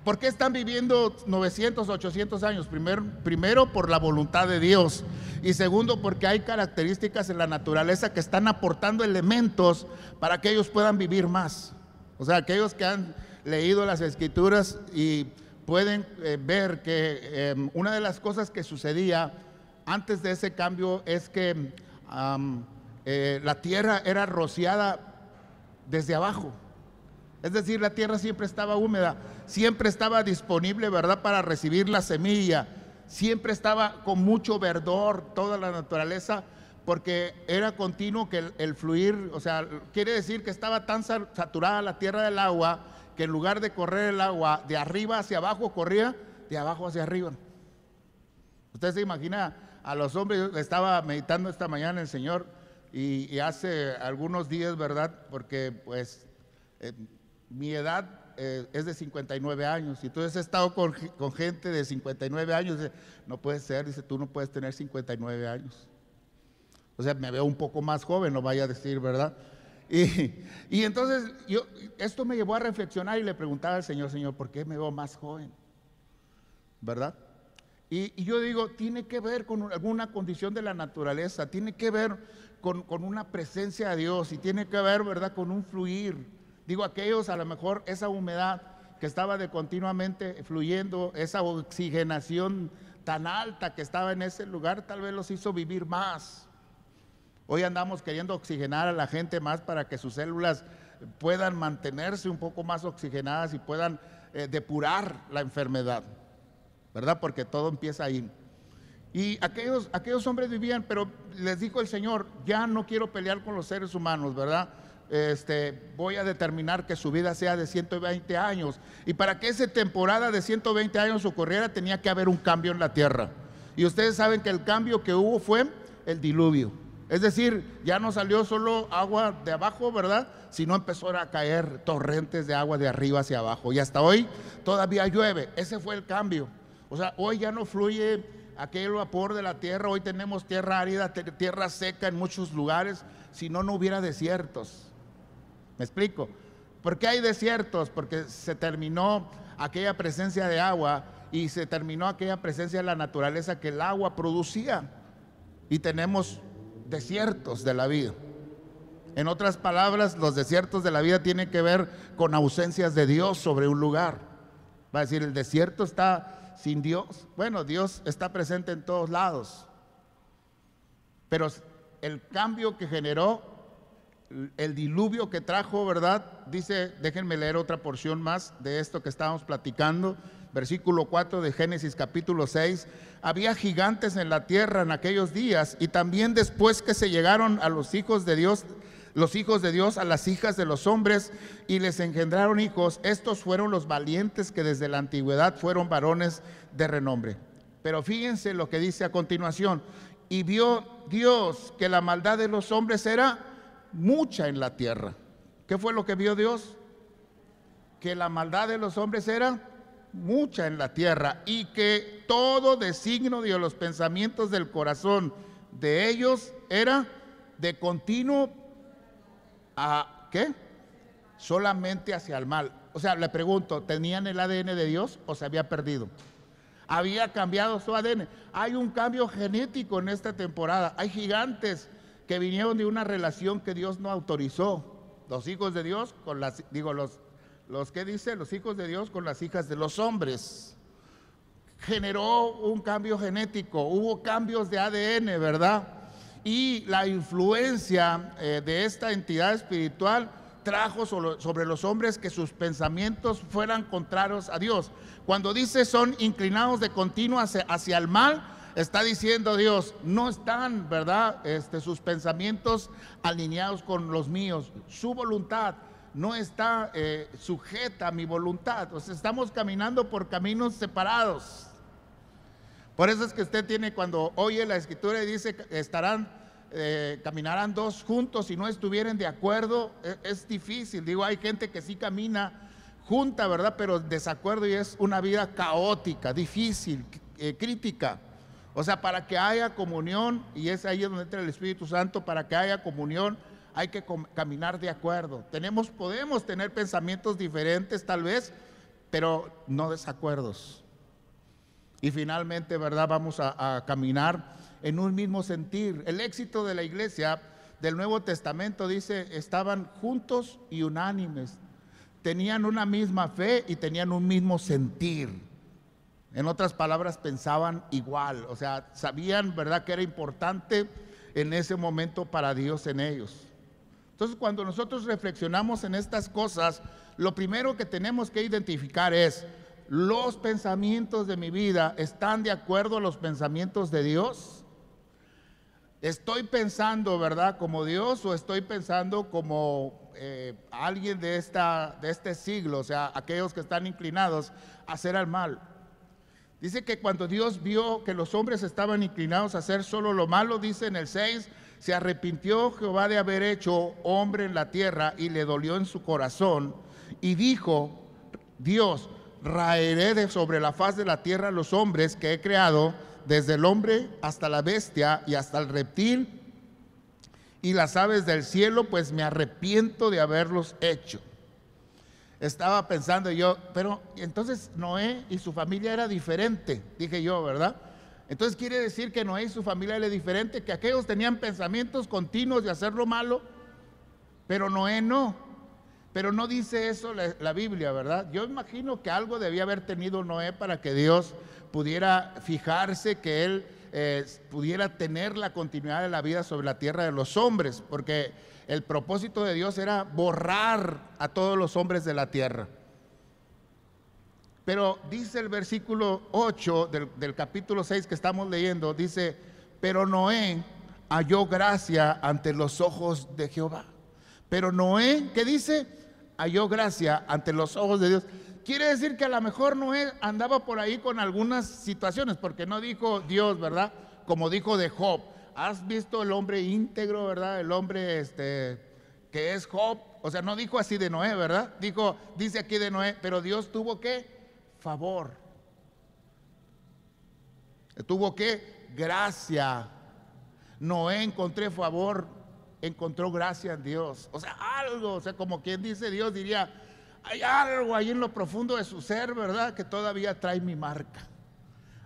¿por qué están viviendo 900, 800 años? Primero por la voluntad de Dios. Y segundo, porque hay características en la naturaleza que están aportando elementos para que ellos puedan vivir más. O sea, aquellos que han leído las Escrituras y pueden ver que una de las cosas que sucedía antes de ese cambio es que la tierra era rociada desde abajo. Es decir, la tierra siempre estaba húmeda, siempre estaba disponible, ¿verdad?, para recibir la semilla. Siempre estaba con mucho verdor toda la naturaleza, porque era continuo que el fluir, o sea, quiere decir que estaba tan saturada la tierra del agua, que en lugar de correr el agua de arriba hacia abajo, corría de abajo hacia arriba. Usted se imagina a los hombres, estaba meditando esta mañana el Señor, y hace algunos días, ¿verdad?, porque pues mi edad es de 59 años, y entonces he estado con gente de 59 años, dice, no puede ser, dice, tú no puedes tener 59 años. O sea, me veo un poco más joven, no vaya a decir, ¿verdad? Y entonces esto me llevó a reflexionar y le preguntaba al Señor, Señor, ¿por qué me veo más joven? ¿Verdad? Y yo digo, tiene que ver con alguna condición de la naturaleza, tiene que ver con una presencia de Dios y tiene que ver, ¿verdad?, con un fluir. Digo, aquellos a lo mejor esa humedad que estaba de continuamente fluyendo, esa oxigenación tan alta que estaba en ese lugar, tal vez los hizo vivir más. Hoy andamos queriendo oxigenar a la gente más para que sus células puedan mantenerse un poco más oxigenadas y puedan depurar la enfermedad, ¿verdad? Porque todo empieza ahí. Y aquellos hombres vivían, pero les dijo el Señor, ya no quiero pelear con los seres humanos, ¿verdad? Voy a determinar que su vida sea de 120 años. Y para que esa temporada de 120 años ocurriera, tenía que haber un cambio en la tierra. Y ustedes saben que el cambio que hubo fue el diluvio. Es decir, ya no salió solo agua de abajo, ¿verdad?, sino empezó a caer torrentes de agua de arriba hacia abajo. Y hasta hoy todavía llueve. Ese fue el cambio. O sea, hoy ya no fluye aquel vapor de la tierra. Hoy tenemos tierra árida, tierra seca en muchos lugares. Si no, no hubiera desiertos. ¿Me explico? ¿Por qué hay desiertos? Porque se terminó aquella presencia de agua y se terminó aquella presencia de la naturaleza que el agua producía. Y tenemos desiertos de la vida. En otras palabras, los desiertos de la vida tienen que ver con ausencias de Dios sobre un lugar. Va a decir, el desierto está sin Dios. Bueno, Dios está presente en todos lados. Pero el cambio que generó, el diluvio que trajo, ¿verdad? Dice, déjenme leer otra porción más de esto que estábamos platicando. Versículo 4 de Génesis capítulo 6. Había gigantes en la tierra en aquellos días, y también después que se llegaron a los hijos de Dios a las hijas de los hombres y les engendraron hijos. Estos fueron los valientes que desde la antigüedad fueron varones de renombre. Pero fíjense lo que dice a continuación. Y vio Dios que la maldad de los hombres era mucha en la tierra. ¿Qué fue lo que vio Dios? Que la maldad de los hombres era mucha en la tierra y que todo designio de los pensamientos del corazón de ellos era de continuo a ¿qué? Solamente hacia el mal. O sea, le pregunto, ¿tenían el ADN de Dios o se había perdido? Había cambiado su ADN. Hay un cambio genético en esta temporada. Hay gigantes que vinieron de una relación que Dios no autorizó. Los hijos de Dios con las, los que dice, los hijos de Dios con las hijas de los hombres. Generó un cambio genético, hubo cambios de ADN, ¿verdad? Y la influencia de esta entidad espiritual trajo sobre los hombres que sus pensamientos fueran contrarios a Dios. Cuando dice son inclinados de continuo hacia el mal, está diciendo Dios, no están, ¿verdad?, sus pensamientos alineados con los míos. Su voluntad no está sujeta a mi voluntad. O sea, estamos caminando por caminos separados. Por eso es que usted tiene, cuando oye la escritura y dice caminarán dos juntos y no estuvieran de acuerdo, es difícil. Digo, hay gente que sí camina junta, ¿verdad?, pero desacuerdo, y es una vida caótica, difícil, crítica. O sea, para que haya comunión, y es ahí donde entra el Espíritu Santo, para que haya comunión hay que caminar de acuerdo. Podemos tener pensamientos diferentes tal vez, pero no desacuerdos. Y finalmente, ¿verdad?, vamos a caminar en un mismo sentir. El éxito de la iglesia del Nuevo Testamento, dice, estaban juntos y unánimes. Tenían una misma fe y tenían un mismo sentir. En otras palabras, pensaban igual, o sea, sabían, ¿verdad?, que era importante en ese momento para Dios en ellos. Entonces, cuando nosotros reflexionamos en estas cosas, lo primero que tenemos que identificar es, ¿los pensamientos de mi vida están de acuerdo a los pensamientos de Dios? ¿Estoy pensando, ¿verdad?, como Dios, o estoy pensando como alguien de este siglo? O sea, aquellos que están inclinados a hacer el mal. Dice que cuando Dios vio que los hombres estaban inclinados a hacer solo lo malo, dice en el 6, se arrepintió Jehová de haber hecho hombre en la tierra y le dolió en su corazón, y dijo Dios, raeré de sobre la faz de la tierra los hombres que he creado, desde el hombre hasta la bestia y hasta el reptil y las aves del cielo, pues me arrepiento de haberlos hecho. Estaba pensando yo, pero entonces Noé y su familia era diferente, dije yo, ¿verdad? Entonces quiere decir que Noé y su familia era diferente, que aquellos tenían pensamientos continuos de hacer lo malo, pero Noé no. Pero no dice eso la Biblia, ¿verdad? Yo imagino que algo debía haber tenido Noé para que Dios pudiera fijarse, que él pudiera tener la continuidad de la vida sobre la tierra de los hombres, porque el propósito de Dios era borrar a todos los hombres de la tierra. Pero dice el versículo 8 del capítulo 6 que estamos leyendo, dice, pero Noé halló gracia ante los ojos de Jehová. Pero Noé, ¿qué dice? Halló gracia ante los ojos de Dios. Quiere decir que a lo mejor Noé andaba por ahí con algunas situaciones, porque no dijo Dios, ¿verdad? Como dijo de Job. ¿Has visto el hombre íntegro, verdad? El hombre que es Job. O sea, no dijo así de Noé, ¿verdad? Dice aquí de Noé, pero Dios tuvo ¿qué? Favor. Tuvo ¿qué? Gracia. Noé encontró gracia en Dios. O sea, algo, o sea, como quien dice Dios diría, hay algo ahí en lo profundo de su ser, ¿verdad? Que todavía trae mi marca.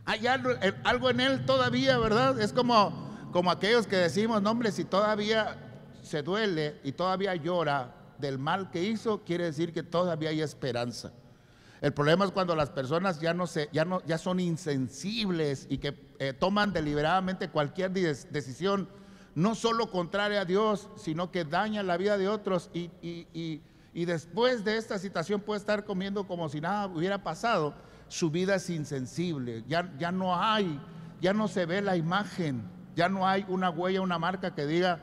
Hay algo en él todavía, ¿verdad? Es como aquellos que decimos, no hombre, si todavía se duele y todavía llora del mal que hizo, quiere decir que todavía hay esperanza. El problema es cuando las personas ya son insensibles y que toman deliberadamente cualquier decisión, no solo contraria a Dios, sino que daña la vida de otros y después de esta situación puede estar comiendo como si nada hubiera pasado. Su vida es insensible, ya no se ve la imagen, ya no hay una huella, una marca que diga,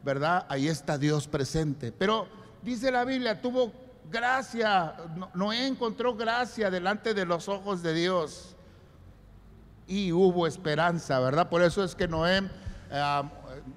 ¿verdad? Ahí está Dios presente. Pero dice la Biblia, tuvo gracia, Noé encontró gracia delante de los ojos de Dios y hubo esperanza, ¿verdad? Por eso es que Noé,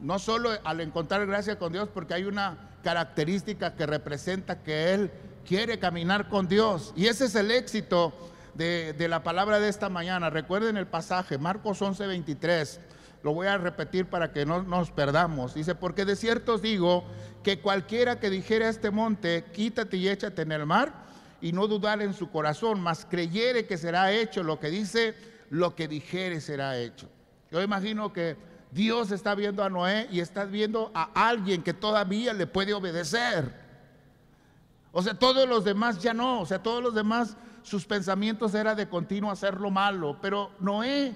no solo al encontrar gracia con Dios, porque hay una característica que representa que él quiere caminar con Dios, y ese es el éxito de la palabra de esta mañana. Recuerden el pasaje, Marcos 11:23, lo voy a repetir para que no nos perdamos. Dice, porque de cierto os digo que cualquiera que dijere a este monte, quítate y échate en el mar, y no dudar en su corazón, mas creyere que será hecho lo que dice, lo que dijere será hecho. Yo imagino que Dios está viendo a Noé y está viendo a alguien que todavía le puede obedecer. O sea, todos los demás ya no. O sea, todos los demás, sus pensamientos era de continuo hacer lo malo. Pero Noé,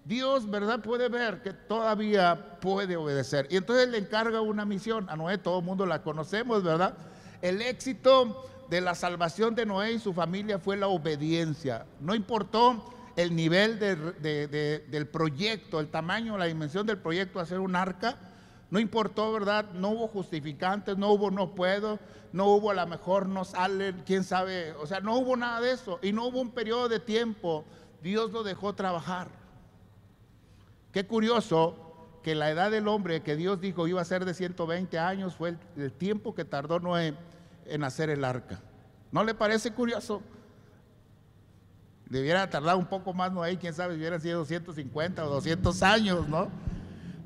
Dios, ¿verdad? Puede ver que todavía puede obedecer. Y entonces le encarga una misión a Noé. Todo el mundo la conocemos, ¿verdad? El éxito de la salvación de Noé y su familia fue la obediencia. No importó el nivel del proyecto, el tamaño, la dimensión del proyecto, hacer un arca, no importó, ¿verdad? No hubo justificantes, no hubo no puedo, no hubo a lo mejor no sale, quién sabe, o sea, no hubo nada de eso, y no hubo un periodo de tiempo. Dios lo dejó trabajar. Qué curioso que la edad del hombre que Dios dijo iba a ser de 120 años fue el tiempo que tardó Noé en hacer el arca. ¿No le parece curioso? Debiera tardar un poco más Noé, quién sabe, hubiera sido 150 o 200 años, ¿no?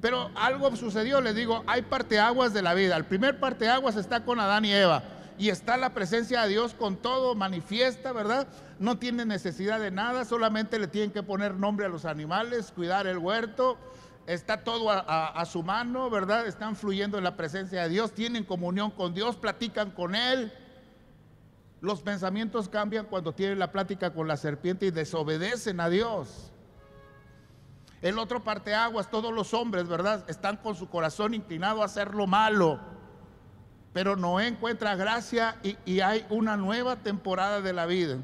Pero algo sucedió, les digo, hay parteaguas de la vida. El primer parteaguas está con Adán y Eva, y está la presencia de Dios con todo, manifiesta, ¿verdad? No tiene necesidad de nada, solamente le tienen que poner nombre a los animales, cuidar el huerto, está todo a su mano, ¿verdad? Están fluyendo en la presencia de Dios, tienen comunión con Dios, platican con Él. Los pensamientos cambian cuando tienen la plática con la serpiente y desobedecen a Dios. El otro parteaguas, todos los hombres, ¿verdad? Están con su corazón inclinado a hacer lo malo. Pero Noé encuentra gracia y hay una nueva temporada de la vida.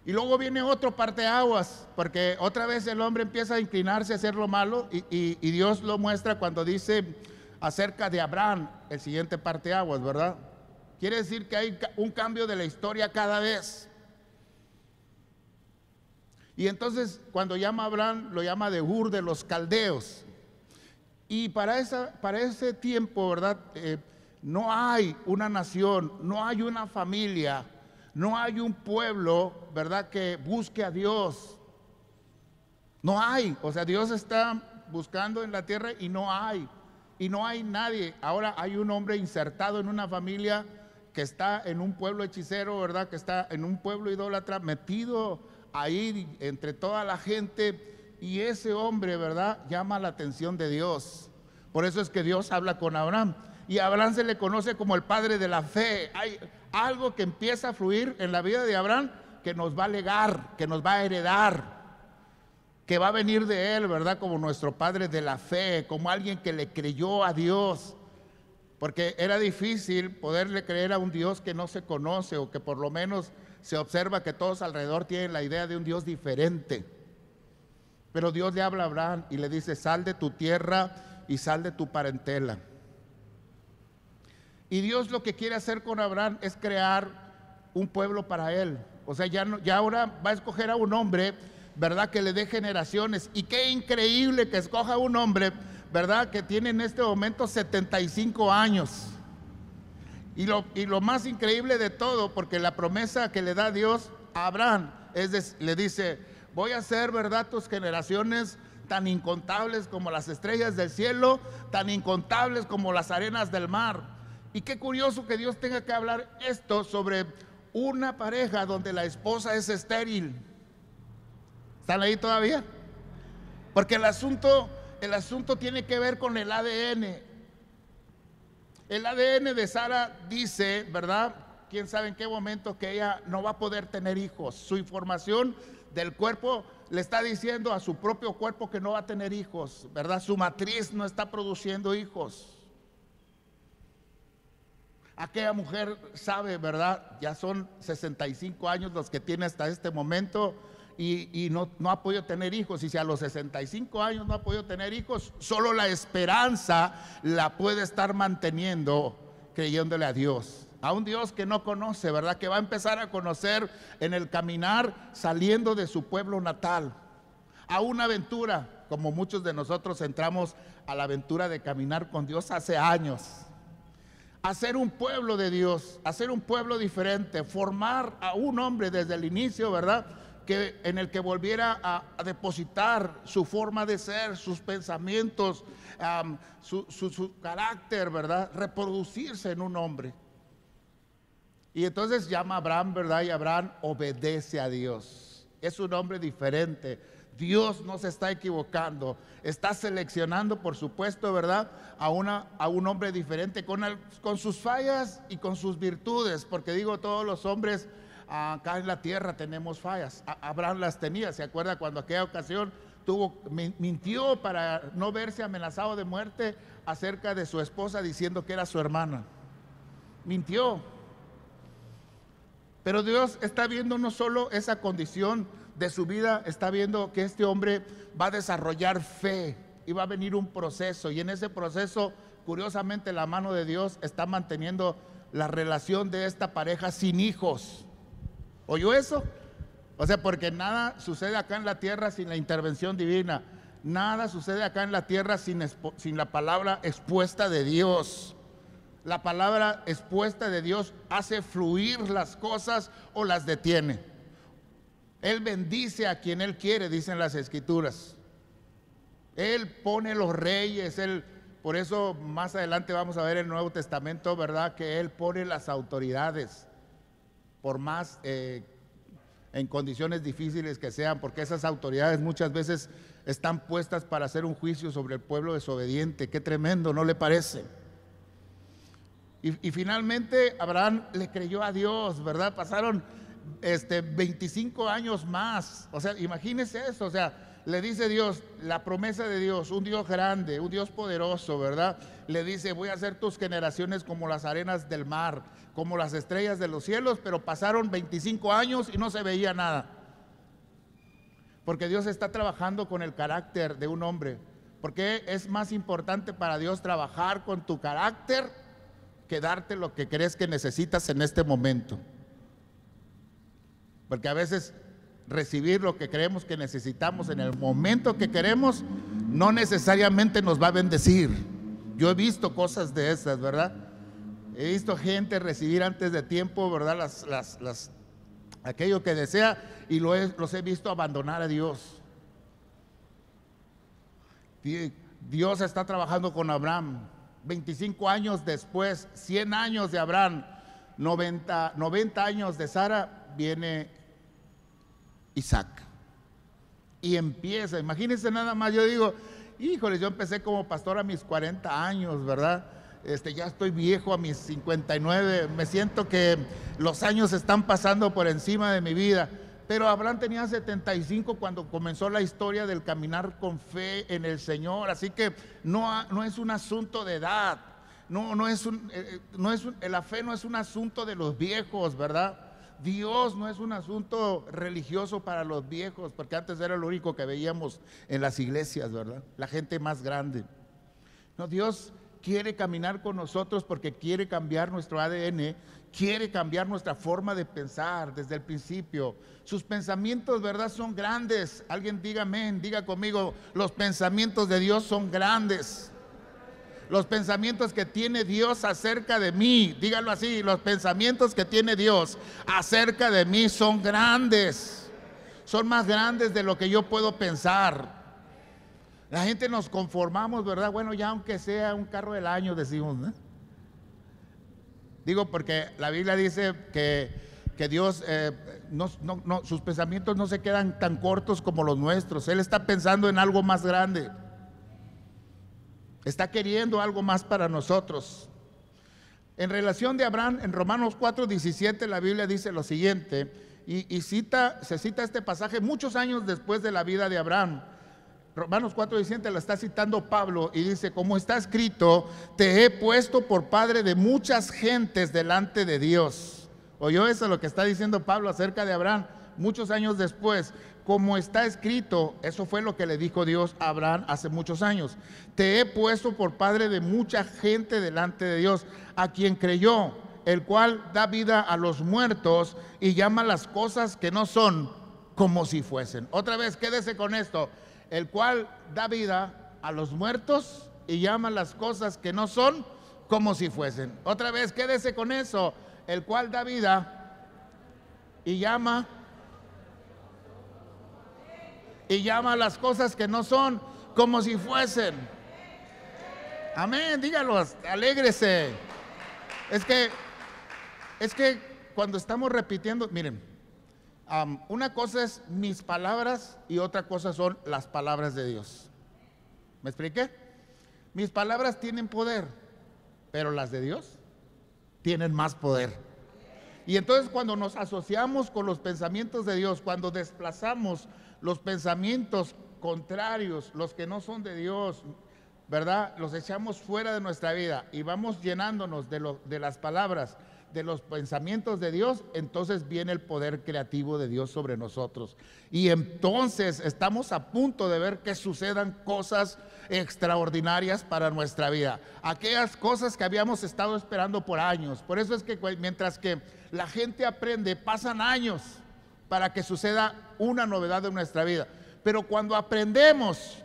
Y luego viene otro parteaguas, porque otra vez el hombre empieza a inclinarse a hacer lo malo y Dios lo muestra cuando dice acerca de Abraham, el siguiente parteaguas, ¿verdad? Quiere decir que hay un cambio de la historia cada vez. Y entonces cuando llama a Abraham, lo llama de Ur de los Caldeos. Y para ese tiempo, ¿verdad? No hay una nación, no hay una familia, no hay un pueblo, ¿verdad? Que busque a Dios. No hay. O sea, Dios está buscando en la tierra y no hay. y no hay nadie. Ahora hay un hombre insertado en una familia que está en un pueblo hechicero, ¿verdad? Que está en un pueblo idólatra, metido ahí entre toda la gente, y ese hombre, ¿verdad?, llama la atención de Dios. Por eso es que Dios habla con Abraham, y a Abraham se le conoce como el padre de la fe. Hay algo que empieza a fluir en la vida de Abraham que nos va a legar, que nos va a heredar, que va a venir de él, ¿verdad?, como nuestro padre de la fe, como alguien que le creyó a Dios, porque era difícil poderle creer a un Dios que no se conoce, o que por lo menos se observa que todos alrededor tienen la idea de un Dios diferente. Pero Dios le habla a Abraham y le dice: sal de tu tierra y sal de tu parentela. Y Dios lo que quiere hacer con Abraham es crear un pueblo para él. O sea, ya ahora va a escoger a un hombre, ¿verdad?, que le dé generaciones. Y qué increíble que escoja un hombre, ¿verdad?, que tiene en este momento 75 años. Y lo más increíble de todo, porque la promesa que le da Dios a Abraham le dice: voy a hacer, ¿verdad?, tus generaciones tan incontables como las estrellas del cielo, tan incontables como las arenas del mar. Y qué curioso que Dios tenga que hablar esto sobre una pareja donde la esposa es estéril. ¿Están ahí todavía? Porque el asunto tiene que ver con el ADN. El ADN de Sara dice, ¿verdad?, quién sabe en qué momento, que ella no va a poder tener hijos. Su información del cuerpo le está diciendo a su propio cuerpo que no va a tener hijos, ¿verdad? Su matriz no está produciendo hijos. Aquella mujer sabe, ¿verdad? Ya son 65 años los que tiene hasta este momento, y no ha podido tener hijos. Y si a los 65 años no ha podido tener hijos, solo la esperanza la puede estar manteniendo creyéndole a Dios. A un Dios que no conoce, ¿verdad? Que va a empezar a conocer en el caminar, saliendo de su pueblo natal. A una aventura, como muchos de nosotros entramos a la aventura de caminar con Dios hace años. Hacer un pueblo de Dios, hacer un pueblo diferente, formar a un hombre desde el inicio, ¿verdad?, en el que volviera a depositar su forma de ser, sus pensamientos, su carácter, ¿verdad?, reproducirse en un hombre. Y entonces llama a Abraham, ¿verdad?, y Abraham obedece a Dios. Es un hombre diferente. Dios no se está equivocando, está seleccionando, por supuesto, ¿verdad?, a un hombre diferente, con sus fallas y con sus virtudes, porque digo, todos los hombres acá en la tierra tenemos fallas. Abraham las tenía. ¿Se acuerda cuando aquella ocasión mintió para no verse amenazado de muerte acerca de su esposa, diciendo que era su hermana? Mintió. Pero Dios está viendo no solo esa condición de su vida, está viendo que este hombre va a desarrollar fe y va a venir un proceso, y en ese proceso, curiosamente, la mano de Dios está manteniendo la relación de esta pareja sin hijos. ¿Oyó eso? O sea, porque nada sucede acá en la tierra sin la intervención divina. Nada sucede acá en la tierra sin la palabra expuesta de Dios. La palabra expuesta de Dios hace fluir las cosas o las detiene. Él bendice a quien Él quiere, dicen las Escrituras. Él pone los reyes, por eso más adelante vamos a ver en el Nuevo Testamento, ¿verdad?, que Él pone las autoridades, por más en condiciones difíciles que sean, porque esas autoridades muchas veces están puestas para hacer un juicio sobre el pueblo desobediente. Qué tremendo, ¿no le parece? Y finalmente Abraham le creyó a Dios, ¿verdad? Pasaron 25 años más. O sea, imagínese eso. O sea, le dice Dios, la promesa de Dios, un Dios grande, un Dios poderoso, ¿verdad? Le dice: voy a hacer tus generaciones como las arenas del mar, como las estrellas de los cielos. Pero pasaron 25 años y no se veía nada, porque Dios está trabajando con el carácter de un hombre. Porque es más importante para Dios trabajar con tu carácter que darte lo que crees que necesitas en este momento. Porque a veces recibir lo que creemos que necesitamos en el momento que queremos no necesariamente nos va a bendecir. Yo he visto cosas de esas, ¿verdad? He visto gente recibir antes de tiempo, ¿verdad?, aquello que desea, y los he visto abandonar a Dios. Dios está trabajando con Abraham. 25 años después, 100 años de Abraham, 90 años de Sara, viene Isaac. Y empieza, imagínense nada más, yo digo, híjole, yo empecé como pastor a mis 40 años, ¿verdad? Ya estoy viejo a mis 59, me siento que los años están pasando por encima de mi vida. Pero Abraham tenía 75 cuando comenzó la historia del caminar con fe en el Señor. Así que no es un asunto de edad, la fe no es un asunto de los viejos, ¿verdad? Dios no es un asunto religioso para los viejos, porque antes era lo único que veíamos en las iglesias, ¿verdad? La gente más grande. No, Dios quiere caminar con nosotros porque quiere cambiar nuestro ADN, quiere cambiar nuestra forma de pensar desde el principio. Sus pensamientos, ¿verdad?, son grandes. Alguien diga amén, diga conmigo, los pensamientos de Dios son grandes. Los pensamientos que tiene Dios acerca de mí, dígalo así, los pensamientos que tiene Dios acerca de mí son grandes. Son más grandes de lo que yo puedo pensar. La gente nos conformamos, ¿verdad? Bueno, ya aunque sea un carro del año, decimos, ¿no? Digo porque la Biblia dice que Dios, sus pensamientos no se quedan tan cortos como los nuestros. Él está pensando en algo más grande. Está queriendo algo más para nosotros. En relación de Abraham, en Romanos 4:17, la Biblia dice lo siguiente, y se cita este pasaje muchos años después de la vida de Abraham. Romanos 4:17 la está citando Pablo y dice, como está escrito, te he puesto por padre de muchas gentes delante de Dios. ¿Oyó eso lo que está diciendo Pablo acerca de Abraham? Muchos años después, como está escrito, eso fue lo que le dijo Dios a Abraham hace muchos años. Te he puesto por padre de mucha gente delante de Dios, a quien creyó, el cual da vida a los muertos y llama las cosas que no son como si fuesen. Otra vez, quédese con esto. El cual da vida a los muertos y llama las cosas que no son como si fuesen. Otra vez, quédese con eso. El cual da vida y llama las cosas que no son como si fuesen. Amén, dígalo, alégrese. Es que cuando estamos repitiendo, miren, una cosa es mis palabras y otra cosa son las palabras de Dios. ¿Me expliqué? Mis palabras tienen poder, pero las de Dios tienen más poder. Y entonces cuando nos asociamos con los pensamientos de Dios, cuando desplazamos los pensamientos contrarios, los que no son de Dios, ¿verdad? Los echamos fuera de nuestra vida y vamos llenándonos de las palabras, de los pensamientos de Dios, entonces viene el poder creativo de Dios sobre nosotros. Y entonces estamos a punto de ver que sucedan cosas extraordinarias para nuestra vida. Aquellas cosas que habíamos estado esperando por años. Por eso es que mientras que la gente aprende, pasan años para que suceda una novedad en nuestra vida. Pero cuando aprendemos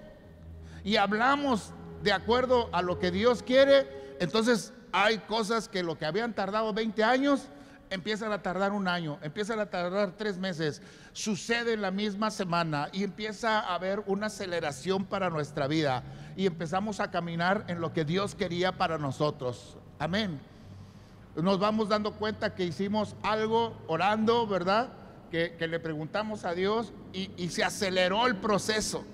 y hablamos de acuerdo a lo que Dios quiere, entonces hay cosas que lo que habían tardado 20 años, empiezan a tardar un año, empiezan a tardar 3 meses, sucede en la misma semana y empieza a haber una aceleración para nuestra vida y empezamos a caminar en lo que Dios quería para nosotros. Amén. Nos vamos dando cuenta que hicimos algo orando, ¿verdad? Que le preguntamos a Dios y se aceleró el proceso.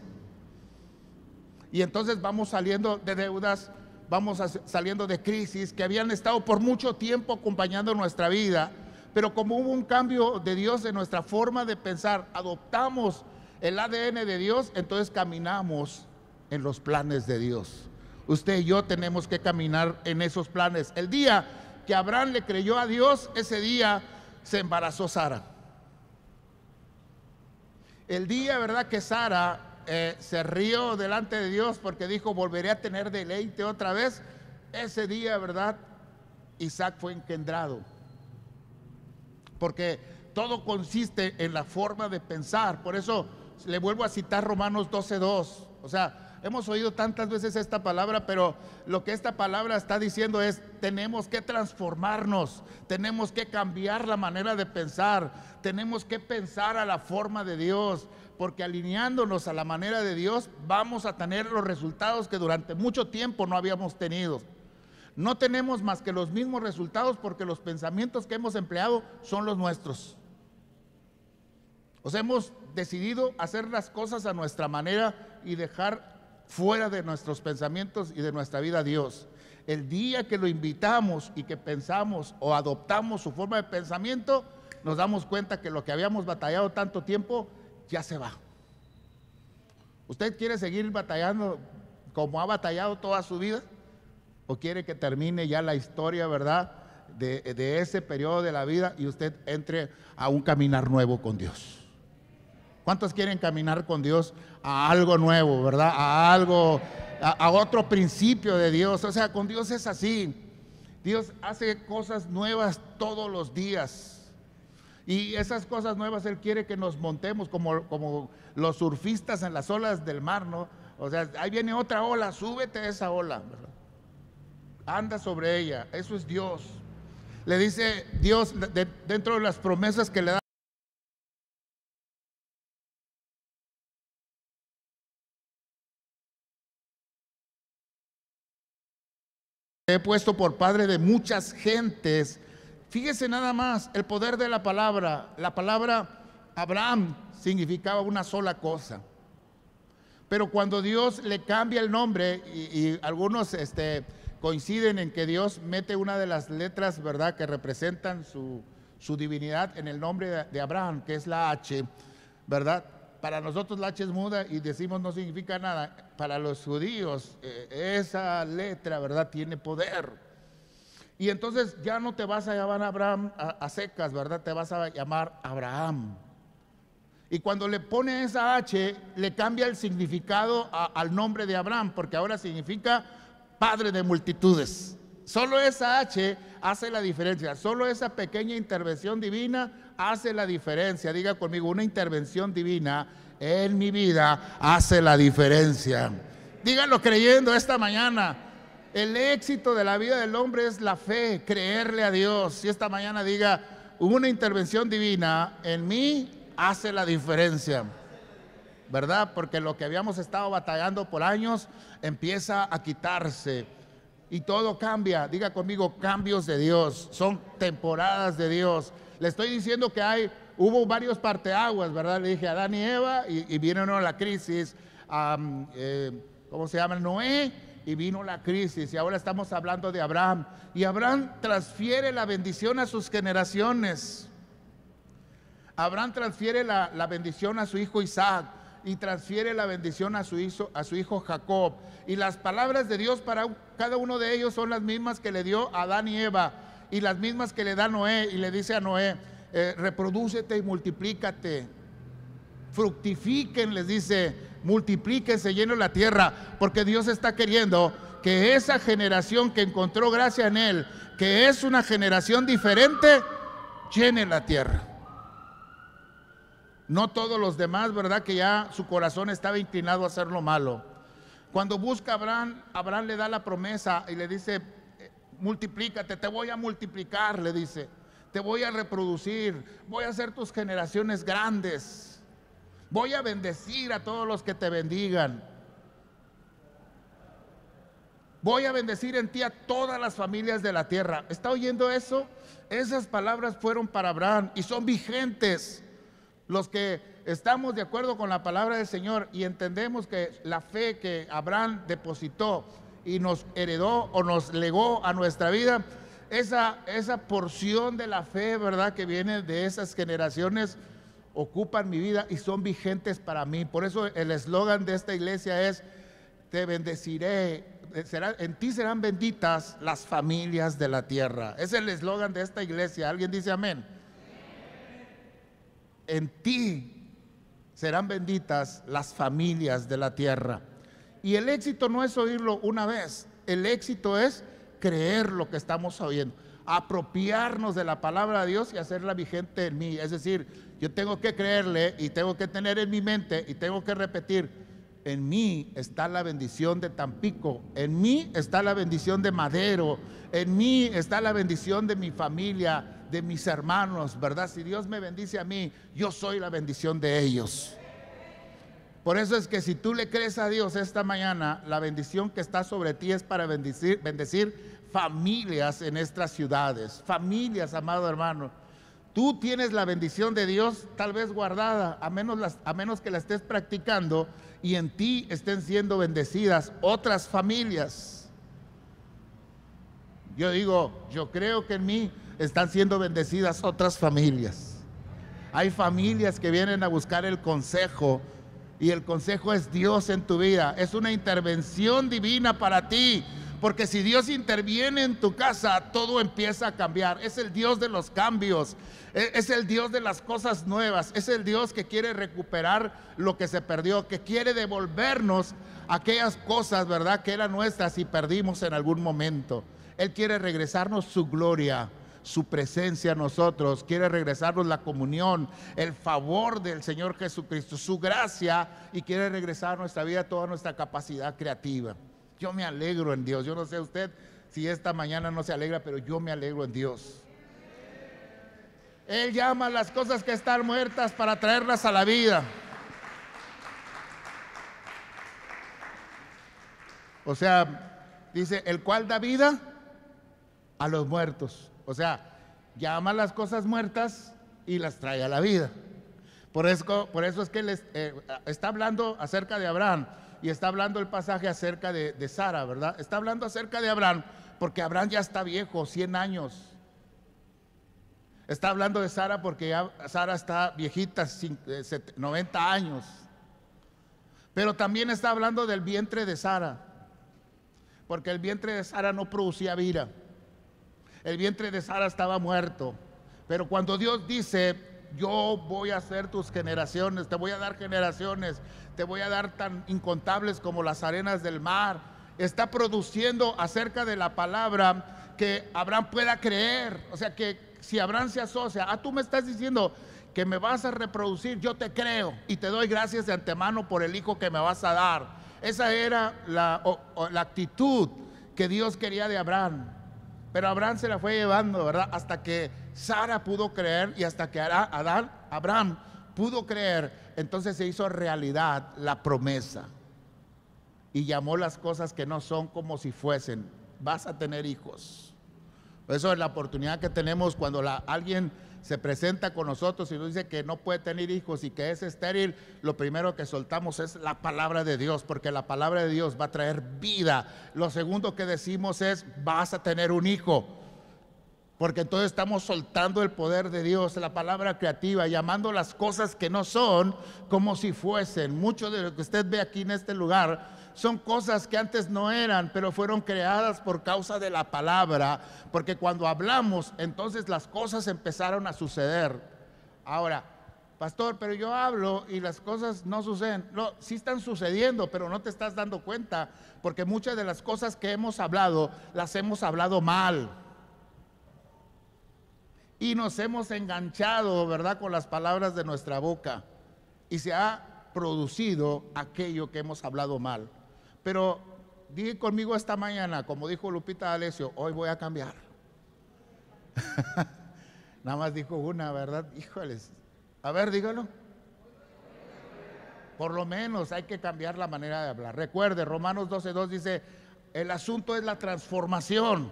Y entonces vamos saliendo de deudas, vamos saliendo de crisis que habían estado por mucho tiempo acompañando nuestra vida, pero como hubo un cambio de Dios en nuestra forma de pensar, adoptamos el ADN de Dios, entonces caminamos en los planes de Dios. Usted y yo tenemos que caminar en esos planes. El día que Abraham le creyó a Dios, ese día se embarazó Sara. El día, ¿verdad?, que Sara se rió delante de Dios porque dijo, volveré a tener deleite otra vez. Ese día, ¿verdad?, Isaac fue engendrado. Porque todo consiste en la forma de pensar. Por eso le vuelvo a citar Romanos 12:2. O sea, hemos oído tantas veces esta palabra, pero lo que esta palabra está diciendo es, tenemos que transformarnos, tenemos que cambiar la manera de pensar, tenemos que pensar a la forma de Dios. porque alineándonos a la manera de Dios vamos a tener los resultados que durante mucho tiempo no habíamos tenido. No tenemos más que los mismos resultados porque los pensamientos que hemos empleado son los nuestros. O sea, hemos decidido hacer las cosas a nuestra manera y dejar fuera de nuestros pensamientos y de nuestra vida a Dios. El día que lo invitamos y que pensamos o adoptamos su forma de pensamiento, nos damos cuenta que lo que habíamos batallado tanto tiempo ya se va. ¿Usted quiere seguir batallando como ha batallado toda su vida? ¿O quiere que termine ya la historia, verdad, de ese periodo de la vida y usted entre a un caminar nuevo con Dios? ¿Cuántos quieren caminar con Dios a algo nuevo, verdad? A algo, a otro principio de Dios. O sea, con Dios es así. Dios hace cosas nuevas todos los días. Y esas cosas nuevas Él quiere que nos montemos como los surfistas en las olas del mar, ¿no? O sea, ahí viene otra ola, súbete a esa ola, ¿verdad? Anda sobre ella. Eso es Dios. Le dice Dios dentro de las promesas que le da. He puesto por padre de muchas gentes. Fíjese nada más el poder de la palabra. La palabra Abraham significaba una sola cosa. Pero cuando Dios le cambia el nombre, y algunos coinciden en que Dios mete una de las letras, ¿verdad?, que representan su divinidad en el nombre de Abraham, que es la H, ¿verdad? Para nosotros la H es muda y decimos no significa nada. Para los judíos esa letra, ¿verdad?, tiene poder. Y entonces ya no te vas a llamar Abraham a secas, ¿verdad? Te vas a llamar Abraham. Y cuando le pone esa H, le cambia el significado al nombre de Abraham, porque ahora significa padre de multitudes. Solo esa H hace la diferencia. Solo esa pequeña intervención divina hace la diferencia. Diga conmigo, una intervención divina en mi vida hace la diferencia. Dígalo creyendo esta mañana. El éxito de la vida del hombre es la fe, creerle a Dios. Y esta mañana diga, una intervención divina en mí hace la diferencia, ¿verdad? Porque lo que habíamos estado batallando por años empieza a quitarse y todo cambia. Diga conmigo, cambios de Dios, son temporadas de Dios. Le estoy diciendo que hubo varios parteaguas, ¿verdad? Le dije a Adán y Eva y vino la crisis, ¿cómo se llama? Noé, y vino la crisis, y ahora estamos hablando de Abraham. Y Abraham transfiere la bendición a sus generaciones. Abraham transfiere la bendición a su hijo Isaac y transfiere la bendición a su hijo Jacob. Y las palabras de Dios para cada uno de ellos son las mismas que le dio a Adán y Eva y las mismas que le da a Noé. Y le dice a Noé, reprodúcete y multiplícate, fructifiquen, les dice, multiplíquense, llenen la tierra, porque Dios está queriendo que esa generación que encontró gracia en Él, que es una generación diferente, llene la tierra. No todos los demás, ¿verdad?, que ya su corazón estaba inclinado a hacer lo malo. Cuando busca a Abraham, Abraham le da la promesa y le dice, multiplícate, te voy a multiplicar, le dice, te voy a reproducir, voy a hacer tus generaciones grandes, voy a bendecir a todos los que te bendigan, voy a bendecir en ti a todas las familias de la tierra. ¿Está oyendo eso? Esas palabras fueron para Abraham y son vigentes. Los que estamos de acuerdo con la palabra del Señor y entendemos que la fe que Abraham depositó y nos heredó o nos legó a nuestra vida, esa porción de la fe, ¿verdad?, que viene de esas generaciones, ocupan mi vida y son vigentes para mí. Por eso el eslogan de esta iglesia es, te bendeciré, en ti serán benditas las familias de la tierra. Es el eslogan de esta iglesia. ¿Alguien dice amén? En ti serán benditas las familias de la tierra. Y el éxito no es oírlo una vez, el éxito es creer lo que estamos oyendo, apropiarnos de la palabra de Dios y hacerla vigente en mí. Es decir, yo tengo que creerle y tengo que tener en mi mente y tengo que repetir, en mí está la bendición de Tampico, en mí está la bendición de Madero, en mí está la bendición de mi familia, de mis hermanos, ¿verdad? Si Dios me bendice a mí, yo soy la bendición de ellos. Por eso es que si tú le crees a Dios esta mañana, la bendición que está sobre ti es para bendecir familias en estas ciudades. Familias, amado hermano. Tú tienes la bendición de Dios tal vez guardada, a menos que la estés practicando y en ti estén siendo bendecidas otras familias. Yo digo, yo creo que en mí están siendo bendecidas otras familias. Hay familias que vienen a buscar el consejo, y el consejo es Dios en tu vida. Es una intervención divina para ti, porque si Dios interviene en tu casa, todo empieza a cambiar. Es el Dios de los cambios, es el Dios de las cosas nuevas, es el Dios que quiere recuperar lo que se perdió, que quiere devolvernos aquellas cosas, ¿verdad?, que eran nuestras y perdimos en algún momento. Él quiere regresarnos su gloria, su presencia a nosotros, quiere regresarnos la comunión, el favor del Señor Jesucristo, su gracia, y quiere regresar a nuestra vida toda nuestra capacidad creativa. Yo me alegro en Dios. Yo no sé usted si esta mañana no se alegra, pero yo me alegro en Dios. Él llama a las cosas que están muertas para traerlas a la vida. O sea, dice, el cual da vida a los muertos. O sea, llama a las cosas muertas y las trae a la vida. Por eso es que él está hablando acerca de Abraham, y está hablando el pasaje acerca de Sara, ¿verdad? Está hablando acerca de Abraham porque Abraham ya está viejo, 100 años. Está hablando de Sara porque ya Sara está viejita, 90 años. Pero también está hablando del vientre de Sara, porque el vientre de Sara no producía vida. El vientre de Sara estaba muerto. Pero cuando Dios dice, yo voy a hacer tus generaciones, te voy a dar generaciones, te voy a dar tan incontables como las arenas del mar, está produciendo acerca de la palabra que Abraham pueda creer. O sea, que si Abraham se asocia, tú me estás diciendo que me vas a reproducir, yo te creo y te doy gracias de antemano por el hijo que me vas a dar. Esa era la actitud que Dios quería de Abraham. Pero Abraham se la fue llevando, ¿verdad? Hasta que Sara pudo creer, y hasta que Abraham pudo creer, entonces se hizo realidad la promesa. Y llamó las cosas que no son como si fuesen. Vas a tener hijos. Eso es la oportunidad que tenemos cuando alguien se presenta con nosotros y nos dice que no puede tener hijos y que es estéril. Lo primero que soltamos es la palabra de Dios, porque la palabra de Dios va a traer vida. Lo segundo que decimos es, vas a tener un hijo, porque entonces estamos soltando el poder de Dios, la palabra creativa, llamando las cosas que no son como si fuesen. Mucho de lo que usted ve aquí en este lugar son cosas que antes no eran, pero fueron creadas por causa de la palabra, porque cuando hablamos, entonces las cosas empezaron a suceder. Ahora, pastor, pero yo hablo y las cosas no suceden. No, sí están sucediendo, pero no te estás dando cuenta, porque muchas de las cosas que hemos hablado, las hemos hablado mal. Y nos hemos enganchado, ¿verdad?, con las palabras de nuestra boca, y se ha producido aquello que hemos hablado mal. Pero diga conmigo esta mañana, como dijo Lupita D'Alessio, hoy voy a cambiar. Nada más dijo una, ¿verdad? Híjoles. A ver, dígalo. Por lo menos hay que cambiar la manera de hablar. Recuerde, Romanos 12:2 dice, el asunto es la transformación.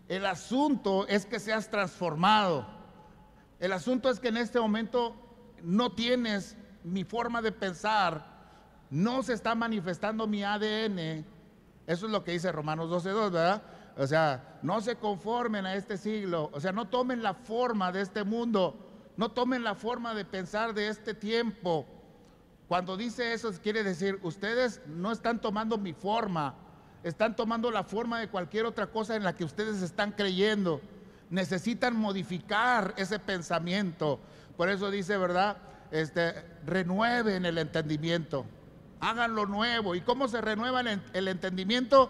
El asunto es que seas transformado. El asunto es que en este momento no tienes mi forma de pensar, no se está manifestando mi ADN. Eso es lo que dice Romanos 12:2, ¿verdad? O sea, no se conformen a este siglo. O sea, no tomen la forma de este mundo, no tomen la forma de pensar de este tiempo. Cuando dice eso, quiere decir, ustedes no están tomando mi forma, están tomando la forma de cualquier otra cosa en la que ustedes están creyendo. Necesitan modificar ese pensamiento. Por eso dice, ¿verdad? Renueven el entendimiando, háganlo nuevo. ¿Y cómo se renueva el entendimiento?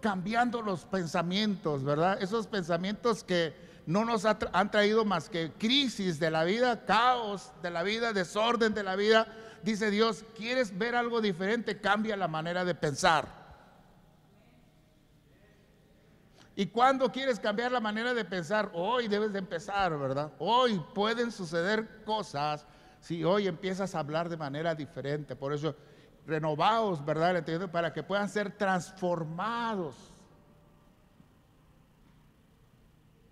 Cambiando los pensamientos, ¿verdad? Esos pensamientos que no nos han traído más que crisis de la vida, caos de la vida, desorden de la vida. Dice Dios, ¿quieres ver algo diferente? Cambia la manera de pensar. ¿Y cuándo quieres cambiar la manera de pensar? Hoy debes de empezar, ¿verdad? Hoy pueden suceder cosas si hoy empiezas a hablar de manera diferente. Por eso, renovaos, ¿verdad? ¿Entiendes? Para que puedan ser transformados.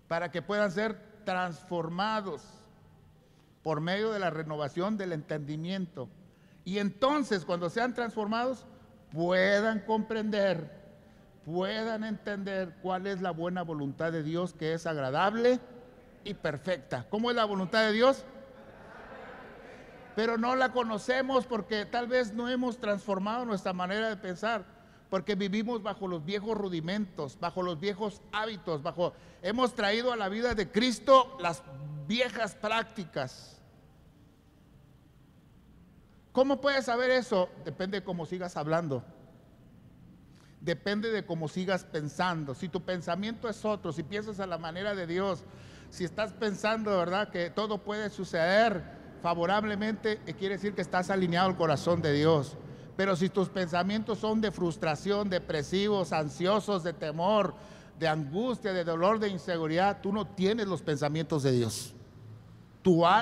Para que puedan ser transformados por medio de la renovación del entendimiento. Y entonces, cuando sean transformados, puedan comprender, puedan entender cuál es la buena voluntad de Dios, que es agradable y perfecta. ¿Cómo es la voluntad de Dios? Pero no la conocemos porque tal vez no hemos transformado nuestra manera de pensar, porque vivimos bajo los viejos rudimentos, bajo los viejos hábitos, hemos traído a la vida de Cristo las viejas prácticas. ¿Cómo puedes saber eso? Depende de cómo sigas hablando. Depende de cómo sigas pensando. Si tu pensamiento es otro, si piensas a la manera de Dios, si estás pensando, ¿verdad?, que todo puede suceder favorablemente, quiere decir que estás alineado al corazón de Dios. Pero si tus pensamientos son de frustración, depresivos, ansiosos, de temor, de angustia, de dolor, de inseguridad, tú no tienes los pensamientos de Dios.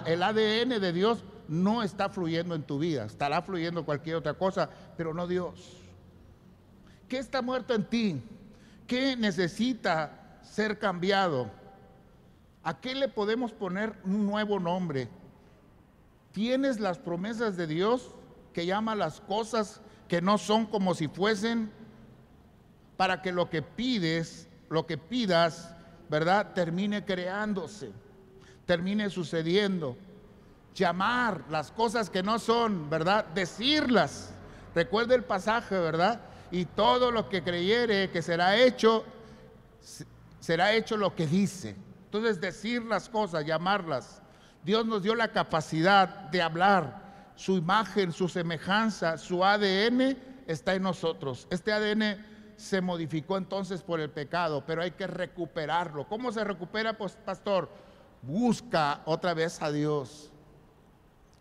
El ADN de Dios no está fluyendo en tu vida. Estará fluyendo cualquier otra cosa, pero no Dios. ¿Qué está muerto en ti? ¿Qué necesita ser cambiado? ¿A qué le podemos poner un nuevo nombre? ¿Tienes las promesas de Dios, que llama las cosas que no son como si fuesen, para que lo que pidas, ¿verdad?, termine creándose, termine sucediendo? Llamar las cosas que no son, ¿verdad?, decirlas. Recuerda el pasaje, ¿verdad? Y todo lo que creyere que será hecho lo que dice. Entonces, decir las cosas, llamarlas. Dios nos dio la capacidad de hablar. Su imagen, su semejanza, su ADN está en nosotros. Este ADN se modificó entonces por el pecado, pero hay que recuperarlo. ¿Cómo se recupera, pues, pastor? Busca otra vez a Dios.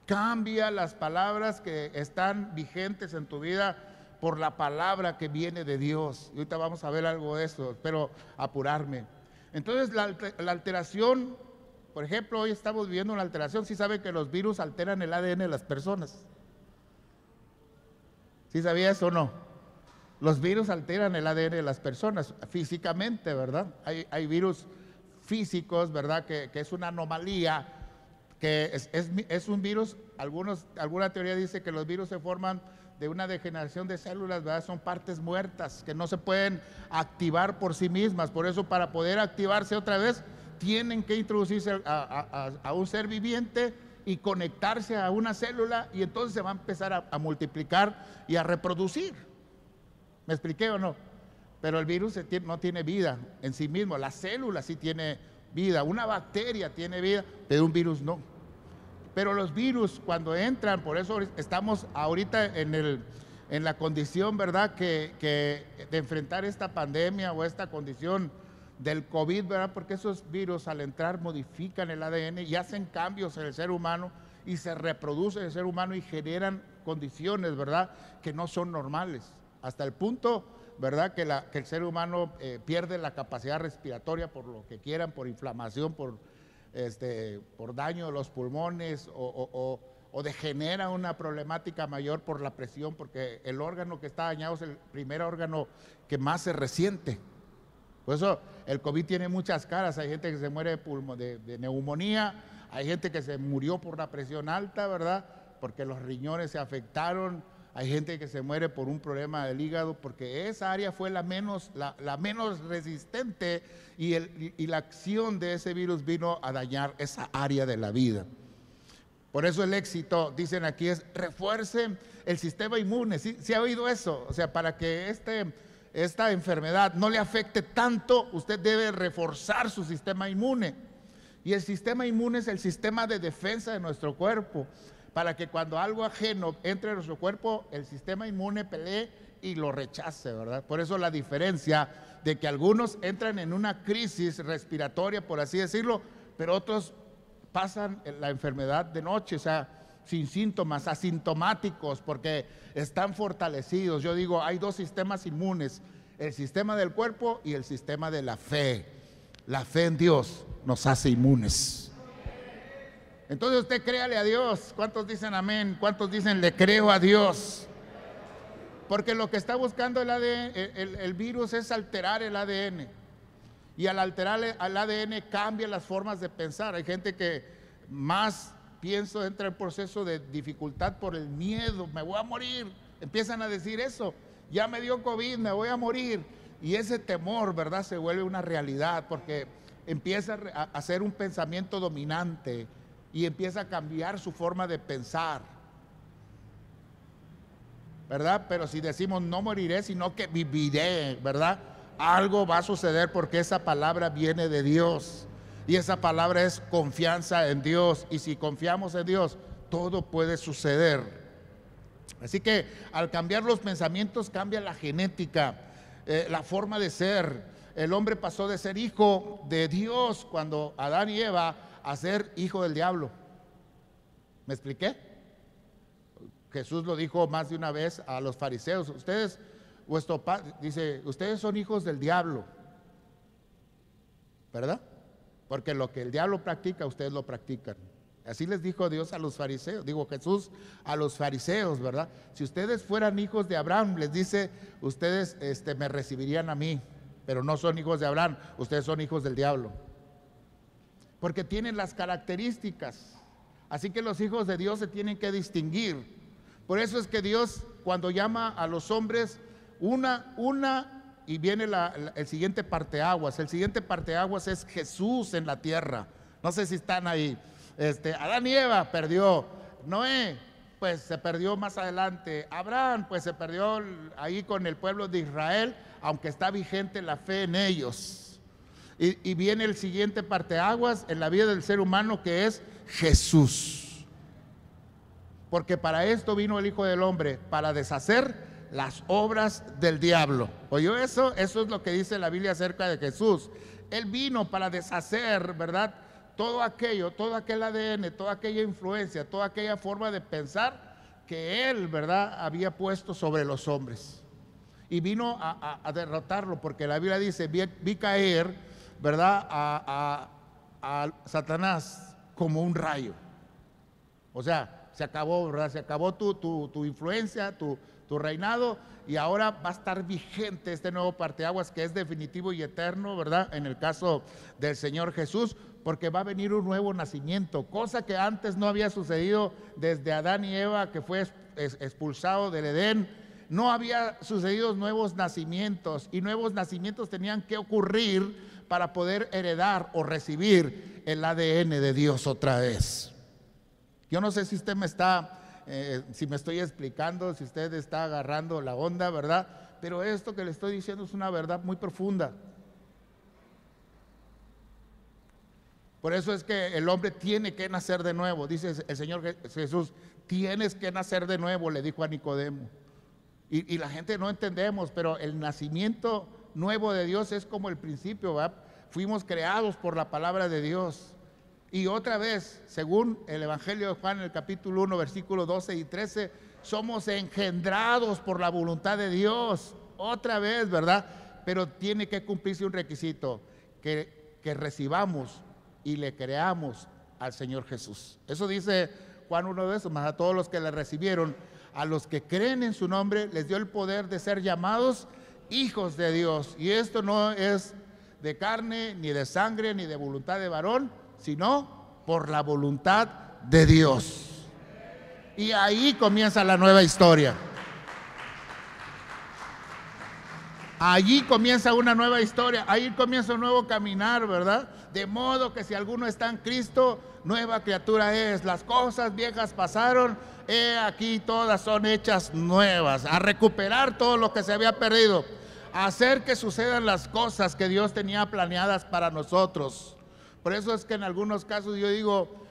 Cambia las palabras que están vigentes en tu vida por la palabra que viene de Dios. Y ahorita vamos a ver algo de eso, espero apurarme. Entonces, la alteración, por ejemplo, hoy estamos viviendo una alteración. ¿Sí saben que los virus alteran el ADN de las personas? ¿Sí sabía eso o no? Los virus alteran el ADN de las personas físicamente, ¿verdad? Hay virus físicos, ¿verdad?, que es una anomalía, que es un virus. Alguna teoría dice que los virus se forman de una degeneración de células, ¿verdad? Son partes muertas que no se pueden activar por sí mismas. Por eso, para poder activarse otra vez, tienen que introducirse a un ser viviente y conectarse a una célula, y entonces se va a empezar a multiplicar y a reproducir. ¿Me expliqué o no? Pero el virus no tiene vida en sí mismo. La célula sí tiene vida. Una bacteria tiene vida, pero un virus no. Pero los virus, cuando entran, por eso estamos ahorita en la condición, ¿verdad?, que de enfrentar esta pandemia o esta condición del COVID, ¿verdad? Porque esos virus, al entrar, modifican el ADN y hacen cambios en el ser humano, y se reproduce el ser humano y generan condiciones, ¿verdad?, que no son normales, hasta el punto, ¿verdad?, que el ser humano pierde la capacidad respiratoria, por lo que quieran, por inflamación, por daño de los pulmones, o degenera una problemática mayor por la presión, porque el órgano que está dañado es el primer órgano que más se resiente. Por eso el COVID tiene muchas caras. Hay gente que se muere de neumonía, hay gente que se murió por la presión alta, ¿verdad?, porque los riñones se afectaron. Hay gente que se muere por un problema del hígado, porque esa área fue la menos resistente, y la acción de ese virus vino a dañar esa área de la vida. Por eso el éxito, dicen aquí, es refuerce el sistema inmune. ¿Sí ha oído eso? O sea, para que esta enfermedad no le afecte tanto, usted debe reforzar su sistema inmune. Y el sistema inmune es el sistema de defensa de nuestro cuerpo, para que cuando algo ajeno entre en nuestro cuerpo, el sistema inmune pelee y lo rechace, ¿verdad? Por eso la diferencia de que algunos entran en una crisis respiratoria, por así decirlo, pero otros pasan la enfermedad de noche, o sea, sin síntomas, asintomáticos, porque están fortalecidos. Yo digo, hay dos sistemas inmunes: el sistema del cuerpo y el sistema de la fe. La fe en Dios nos hace inmunes. Entonces usted créale a Dios. ¿Cuántos dicen amén? ¿Cuántos dicen le creo a Dios? Porque lo que está buscando el ADN, el virus, es alterar el ADN. Y al alterar el ADN cambia las formas de pensar. Hay gente que más entra en proceso de dificultad por el miedo. Me voy a morir. Empiezan a decir eso. Ya me dio COVID, me voy a morir. Y ese temor, ¿verdad?, se vuelve una realidad porque empieza a ser un pensamiento dominante y empieza a cambiar su forma de pensar, ¿verdad? Pero si decimos no moriré, sino que viviré, ¿verdad? Algo va a suceder porque esa palabra viene de Dios y esa palabra es confianza en Dios, y si confiamos en Dios, todo puede suceder. Así que al cambiar los pensamientos cambia la genética, la forma de ser. El hombre pasó de ser hijo de Dios cuando Adán y Eva a ser hijo del diablo. ¿Me expliqué? Jesús lo dijo más de una vez a los fariseos. Ustedes, vuestro padre, dice, ustedes son hijos del diablo, ¿verdad? Porque lo que el diablo practica, ustedes lo practican. Así les dijo Dios a los fariseos, digo Jesús a los fariseos, ¿verdad? Si ustedes fueran hijos de Abraham, les dice, ustedes me recibirían a mí, pero no son hijos de Abraham, ustedes son hijos del diablo. Porque tienen las características. Así que los hijos de Dios se tienen que distinguir. Por eso es que Dios, cuando llama a los hombres, y viene el siguiente parteaguas. El siguiente parteaguas es Jesús en la tierra. No sé si están ahí. Adán y Eva perdió. Noé, pues se perdió más adelante. Abraham, pues se perdió ahí con el pueblo de Israel, aunque está vigente la fe en ellos. Y viene el siguiente parteaguas en la vida del ser humano, que es Jesús. Porque para esto vino el Hijo del Hombre, para deshacer las obras del diablo. ¿Oyó eso? Eso es lo que dice la Biblia acerca de Jesús. Él vino para deshacer, ¿verdad?, todo aquello, todo aquel ADN, toda aquella influencia, toda aquella forma de pensar que Él, ¿verdad?, había puesto sobre los hombres. Y vino a derrotarlo, porque la Biblia dice, vi caer, ¿verdad?, a Satanás como un rayo. O sea, se acabó, ¿verdad? Se acabó tu influencia, tu reinado, y ahora va a estar vigente este nuevo parteaguas que es definitivo y eterno, ¿verdad?, en el caso del Señor Jesús, porque va a venir un nuevo nacimiento, cosa que antes no había sucedido desde Adán y Eva, que fue expulsado del Edén. No había sucedido nuevos nacimientos, y nuevos nacimientos tenían que ocurrir para poder heredar o recibir el ADN de Dios otra vez. Yo no sé si usted si me estoy explicando, si usted está agarrando la onda, ¿verdad? Pero esto que le estoy diciendo es una verdad muy profunda. Por eso es que el hombre tiene que nacer de nuevo. Dice el Señor Jesús, tienes que nacer de nuevo, le dijo a Nicodemo. Y la gente no entendemos, pero el nacimiento nuevo de Dios es como el principio, ¿verdad? Fuimos creados por la palabra de Dios. Y otra vez, según el Evangelio de Juan, en el capítulo 1, versículos 12 y 13, somos engendrados por la voluntad de Dios. Otra vez, ¿verdad? Pero tiene que cumplirse un requisito, que recibamos y le creamos al Señor Jesús. Eso dice Juan 1 de esos, más a todos los que le recibieron, a los que creen en su nombre, les dio el poder de ser llamados hijos de Dios. Y esto no es de carne, ni de sangre, ni de voluntad de varón, sino por la voluntad de Dios. Y ahí comienza la nueva historia. Allí comienza una nueva historia, ahí comienza un nuevo caminar, ¿verdad? De modo que si alguno está en Cristo, nueva criatura es. Las cosas viejas pasaron, he aquí todas son hechas nuevas. A recuperar todo lo que se había perdido, a hacer que sucedan las cosas que Dios tenía planeadas para nosotros. Por eso es que en algunos casos yo digo,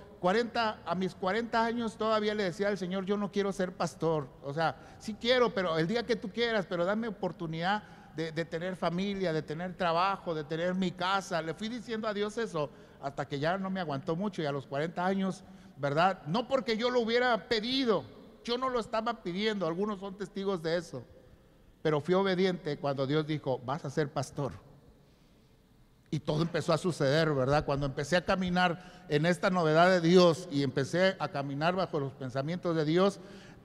a mis 40 años todavía le decía al Señor, yo no quiero ser pastor. O sea, sí quiero, pero el día que tú quieras, pero dame oportunidad de tener familia, de tener trabajo, de tener mi casa. Le fui diciendo a Dios eso hasta que ya no me aguantó mucho, y a los 40 años, ¿verdad? No porque yo lo hubiera pedido, yo no lo estaba pidiendo, algunos son testigos de eso, pero fui obediente cuando Dios dijo, vas a ser pastor. Y todo empezó a suceder, ¿verdad? Cuando empecé a caminar en esta novedad de Dios y empecé a caminar bajo los pensamientos de Dios,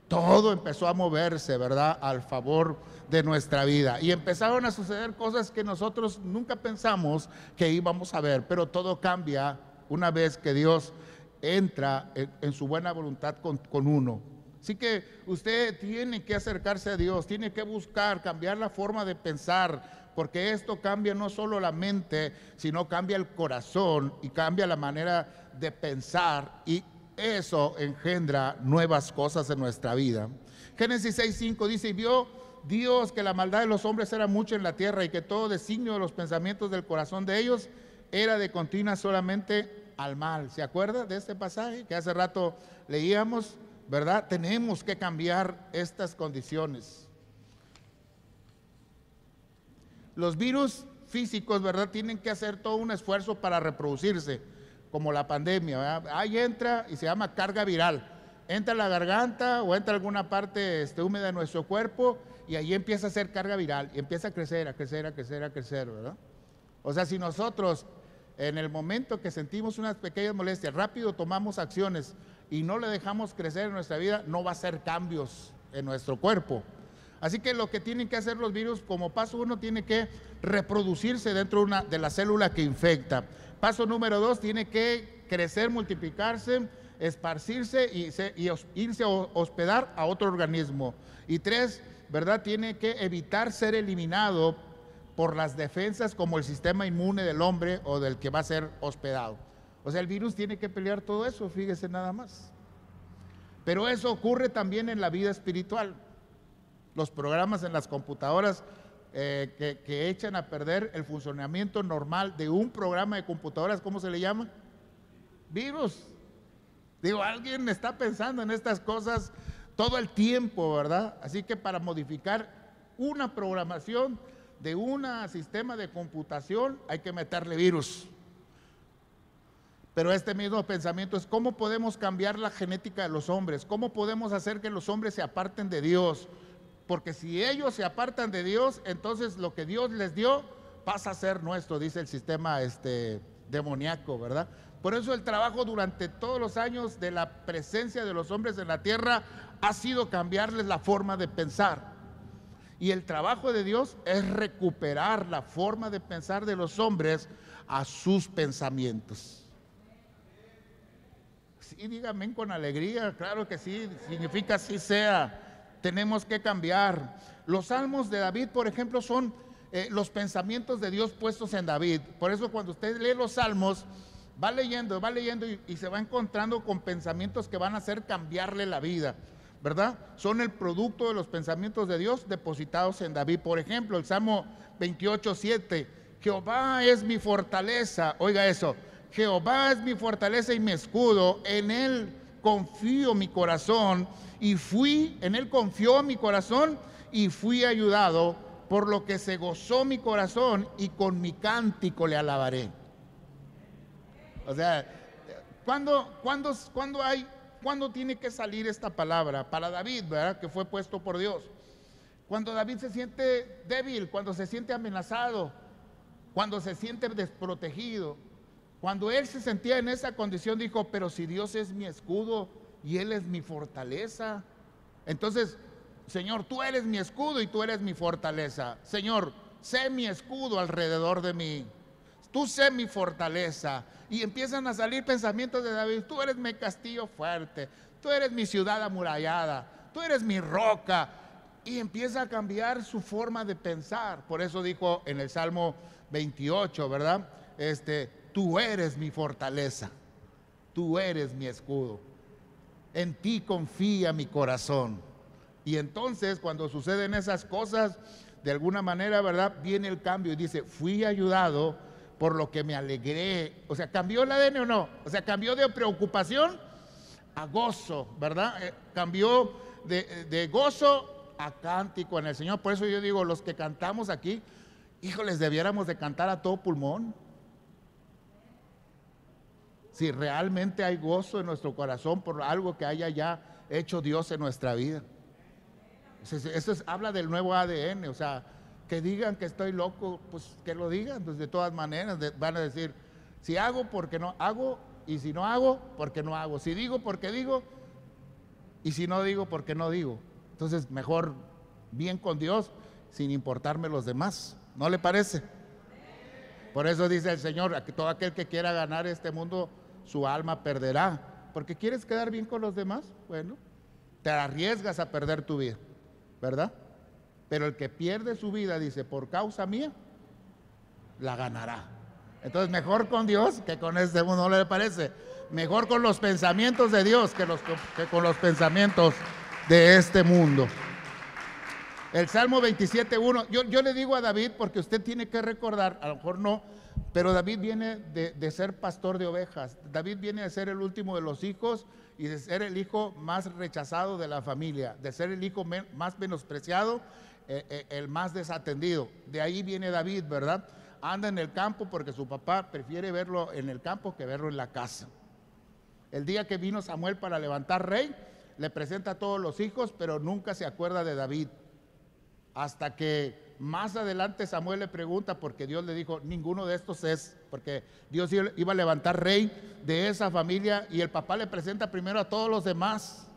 todo empezó a moverse, ¿verdad? Al favor de nuestra vida. Y empezaron a suceder cosas que nosotros nunca pensamos que íbamos a ver, pero todo cambia una vez que Dios entra en su buena voluntad con uno. Así que usted tiene que acercarse a Dios, tiene que buscar cambiar la forma de pensar, porque esto cambia no solo la mente, sino cambia el corazón y cambia la manera de pensar, y eso engendra nuevas cosas en nuestra vida. Génesis 6:5 dice: y vio Dios que la maldad de los hombres era mucha en la tierra, y que todo designio de los pensamientos del corazón de ellos era de continua solamente al mal. ¿Se acuerda de este pasaje que hace rato leíamos? ¿Verdad? Tenemos que cambiar estas condiciones. Los virus físicos, ¿verdad?, tienen que hacer todo un esfuerzo para reproducirse, como la pandemia, ¿verdad? Ahí entra y se llama carga viral. Entra a la garganta o entra a alguna parte húmeda de nuestro cuerpo, y ahí empieza a hacer carga viral y empieza a crecer, a crecer, a crecer, a crecer, ¿verdad? O sea, si nosotros en el momento que sentimos unas pequeñas molestias, rápido tomamos acciones y no le dejamos crecer en nuestra vida, no va a hacer cambios en nuestro cuerpo. Así que lo que tienen que hacer los virus, como paso 1, tiene que reproducirse dentro de la célula que infecta. Paso número 2, tiene que crecer, multiplicarse, esparcirse y irse a hospedar a otro organismo. Y 3, ¿verdad?, tiene que evitar ser eliminado por las defensas como el sistema inmune del hombre o del que va a ser hospedado. O sea, el virus tiene que pelear todo eso, fíjese nada más. Pero eso ocurre también en la vida espiritual. Los programas en las computadoras que echan a perder el funcionamiento normal de un programa de computadoras, ¿cómo se le llama? Virus. Digo, alguien está pensando en estas cosas todo el tiempo, ¿verdad? Así que para modificar una programación de un sistema de computación hay que meterle virus. Pero este mismo pensamiento es: ¿cómo podemos cambiar la genética de los hombres? ¿Cómo podemos hacer que los hombres se aparten de Dios? Porque si ellos se apartan de Dios, entonces lo que Dios les dio pasa a ser nuestro, dice el sistema demoníaco, ¿verdad? Por eso el trabajo durante todos los años de la presencia de los hombres en la tierra ha sido cambiarles la forma de pensar. Y el trabajo de Dios es recuperar la forma de pensar de los hombres a sus pensamientos. Sí, dígame con alegría, claro que sí, significa así sea. Tenemos que cambiar. Los salmos de David, por ejemplo, son los pensamientos de Dios puestos en David. Por eso cuando usted lee los salmos, va leyendo y se va encontrando con pensamientos que van a hacer cambiarle la vida, ¿verdad? Son el producto de los pensamientos de Dios depositados en David. Por ejemplo, el Salmo 28:7: Jehová es mi fortaleza. Oiga eso: Jehová es mi fortaleza y mi escudo, en él confío mi corazón, en él confió mi corazón y fui ayudado, por lo que se gozó mi corazón y con mi cántico le alabaré. O sea, ¿cuándo tiene que salir esta palabra? Para David, ¿verdad?, que fue puesto por Dios. Cuando David se siente débil, cuando se siente amenazado, cuando se siente desprotegido. Cuando él se sentía en esa condición, dijo: pero si Dios es mi escudo y él es mi fortaleza, entonces, Señor, tú eres mi escudo y tú eres mi fortaleza. Señor, sé mi escudo alrededor de mí, tú sé mi fortaleza. Y empiezan a salir pensamientos de David: tú eres mi castillo fuerte, tú eres mi ciudad amurallada, tú eres mi roca. Y empieza a cambiar su forma de pensar. Por eso dijo en el Salmo 28, ¿verdad? Tú eres mi fortaleza, tú eres mi escudo, en ti confía mi corazón. Y entonces cuando suceden esas cosas, de alguna manera, ¿verdad?, viene el cambio y dice: fui ayudado, por lo que me alegré. O sea, ¿cambió el ADN o no? O sea, cambió de preocupación a gozo, ¿verdad? Cambió de gozo a cántico en el Señor. Por eso yo digo, los que cantamos aquí, híjoles, debiéramos de cantar a todo pulmón. Si realmente hay gozo en nuestro corazón por algo que haya ya hecho Dios en nuestra vida. Eso habla del nuevo ADN, o sea, que digan que estoy loco, pues que lo digan, pues de todas maneras van a decir, si hago, porque no hago, y si no hago, porque no hago, si digo, porque digo, y si no digo, porque no digo. Entonces mejor bien con Dios, sin importarme los demás, ¿no le parece? Por eso dice el Señor, que todo aquel que quiera ganar este mundo, su alma perderá. Porque quieres quedar bien con los demás, bueno, te arriesgas a perder tu vida, ¿verdad? Pero el que pierde su vida, dice, por causa mía, la ganará. Entonces mejor con Dios que con este mundo, ¿no le parece? Mejor con los pensamientos de Dios que con los pensamientos de este mundo. El Salmo 27:1, yo le digo a David, porque usted tiene que recordar, a lo mejor no, pero David viene de ser pastor de ovejas. David viene de ser el último de los hijos y de ser el hijo más rechazado de la familia, de ser el hijo más menospreciado, el más desatendido. De ahí viene David, ¿verdad? Anda en el campo porque su papá prefiere verlo en el campo que verlo en la casa. El día que vino Samuel para levantar rey, le presenta a todos los hijos, pero nunca se acuerda de David. Hasta que más adelante Samuel le pregunta, porque Dios le dijo, ninguno de estos es, porque Dios iba a levantar rey de esa familia, y el papá le presenta primero a todos los demás,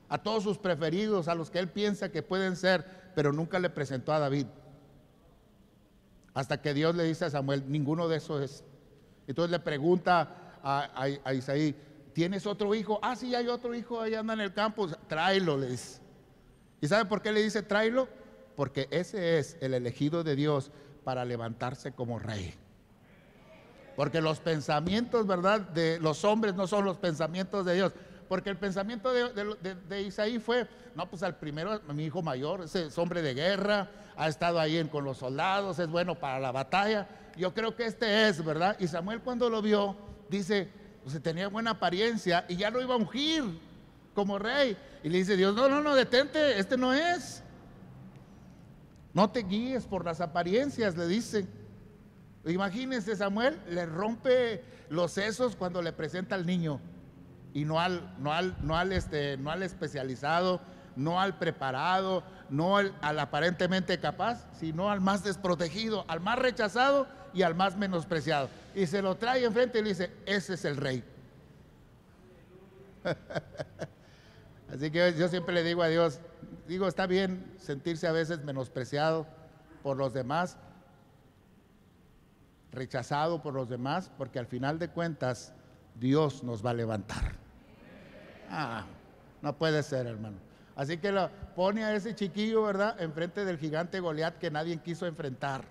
a todos sus preferidos, a los que él piensa que pueden ser, pero nunca le presentó a David. Hasta que Dios le dice a Samuel, ninguno de esos es. Entonces le pregunta a Isaí, ¿tienes otro hijo? Ah, sí, hay otro hijo, ahí anda en el campo, tráelo, le dice. ¿Y sabe por qué le dice tráelo? Porque ese es el elegido de Dios para levantarse como rey. Porque los pensamientos, ¿verdad?, de los hombres no son los pensamientos de Dios. Porque el pensamiento de Isaí fue, no, pues al primero, mi hijo mayor, ese es hombre de guerra, ha estado ahí con los soldados, es bueno para la batalla. Yo creo que este es, ¿verdad? Y Samuel cuando lo vio, dice, pues tenía buena apariencia y ya lo iba a ungir como rey. Y le dice Dios, no, detente, este no es. No te guíes por las apariencias, le dice. Imagínense, Samuel le rompe los sesos cuando le presenta al niño, y no al especializado, no al preparado, no al aparentemente capaz, sino al más desprotegido, al más rechazado y al más menospreciado. Y se lo trae enfrente y le dice, ese es el rey. Así que yo siempre le digo a Dios, está bien sentirse a veces menospreciado por los demás, rechazado por los demás, porque al final de cuentas Dios nos va a levantar. No puede ser, hermano. Así que lo pone a ese chiquillo, ¿verdad?, enfrente del gigante Goliat que nadie quiso enfrentar.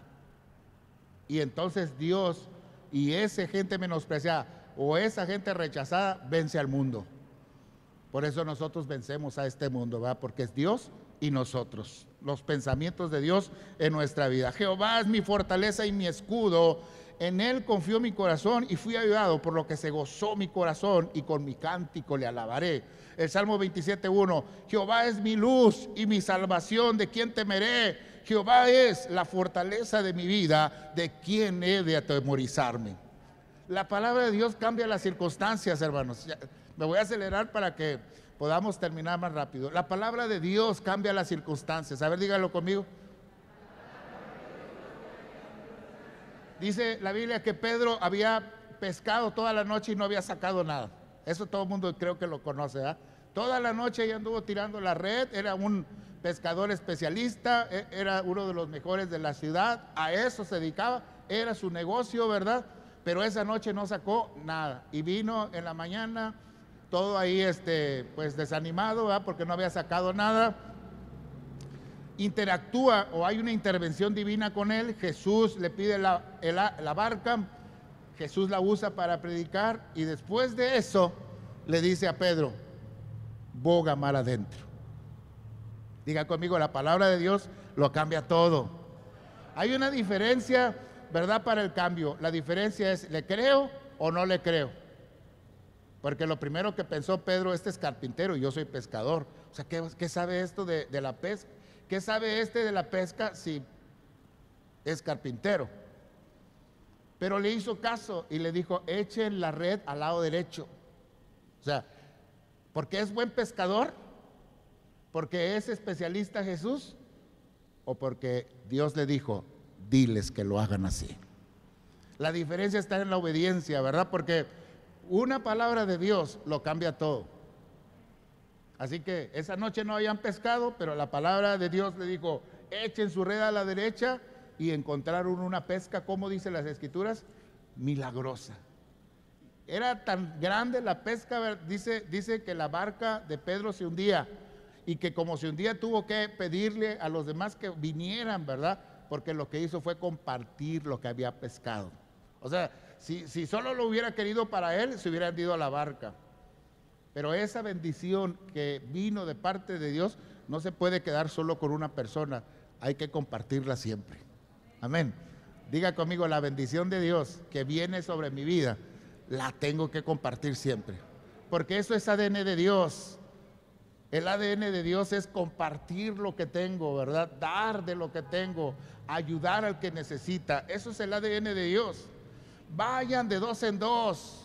Y entonces Dios y esa gente menospreciada o esa gente rechazada vence al mundo. Por eso nosotros vencemos a este mundo, ¿verdad? Porque es Dios y nosotros, los pensamientos de Dios en nuestra vida. Jehová es mi fortaleza y mi escudo, en él confió mi corazón y fui ayudado, por lo que se gozó mi corazón y con mi cántico le alabaré. El Salmo 27:1, Jehová es mi luz y mi salvación, ¿de quién temeré? Jehová es la fortaleza de mi vida, ¿de quién he de atemorizarme? La palabra de Dios cambia las circunstancias, hermanos. Me voy a acelerar para que podamos terminar más rápido. La palabra de Dios cambia las circunstancias. A ver, dígalo conmigo. Dice la Biblia que Pedro había pescado toda la noche y no había sacado nada. Eso todo el mundo creo que lo conoce, ¿verdad? Toda la noche ella anduvo tirando la red, era un pescador especialista, era uno de los mejores de la ciudad, a eso se dedicaba, era su negocio, ¿verdad? Pero esa noche no sacó nada y vino en la mañana todo ahí pues desanimado, ¿verdad?, porque no había sacado nada. Interactúa o hay una intervención divina con él. Jesús le pide la barca, Jesús la usa para predicar y después de eso le dice a Pedro, boga mar adentro. Diga conmigo, la palabra de Dios lo cambia todo. Hay una diferencia, ¿verdad?, para el cambio. La diferencia es, ¿le creo o no le creo? Porque lo primero que pensó Pedro, este es carpintero y yo soy pescador. O sea, ¿qué sabe esto de la pesca? ¿Qué sabe de la pesca si es carpintero? Pero le hizo caso y le dijo, echen la red al lado derecho. O sea, porque es buen pescador, porque es especialista Jesús. o porque Dios le dijo, diles que lo hagan así. La diferencia está en la obediencia, ¿verdad? Porque una palabra de Dios lo cambia todo. Así que esa noche no habían pescado, pero la palabra de Dios le dijo, echen su red a la derecha, y encontraron una pesca, como dice las Escrituras, milagrosa. Era tan grande la pesca, dice que la barca de Pedro se hundía, y que como se hundía tuvo que pedirle a los demás que vinieran, ¿verdad? Porque lo que hizo fue compartir lo que había pescado. O sea, si solo lo hubiera querido para él, se hubiera ido a la barca. Pero esa bendición que vino de parte de Dios no se puede quedar solo con una persona, hay que compartirla siempre. Amén. Diga conmigo, la bendición de Dios que viene sobre mi vida, la tengo que compartir siempre. Porque eso es ADN de Dios. El ADN de Dios es compartir lo que tengo, ¿verdad? Dar de lo que tengo, ayudar al que necesita. Eso es el ADN de Dios. Vayan de dos en dos,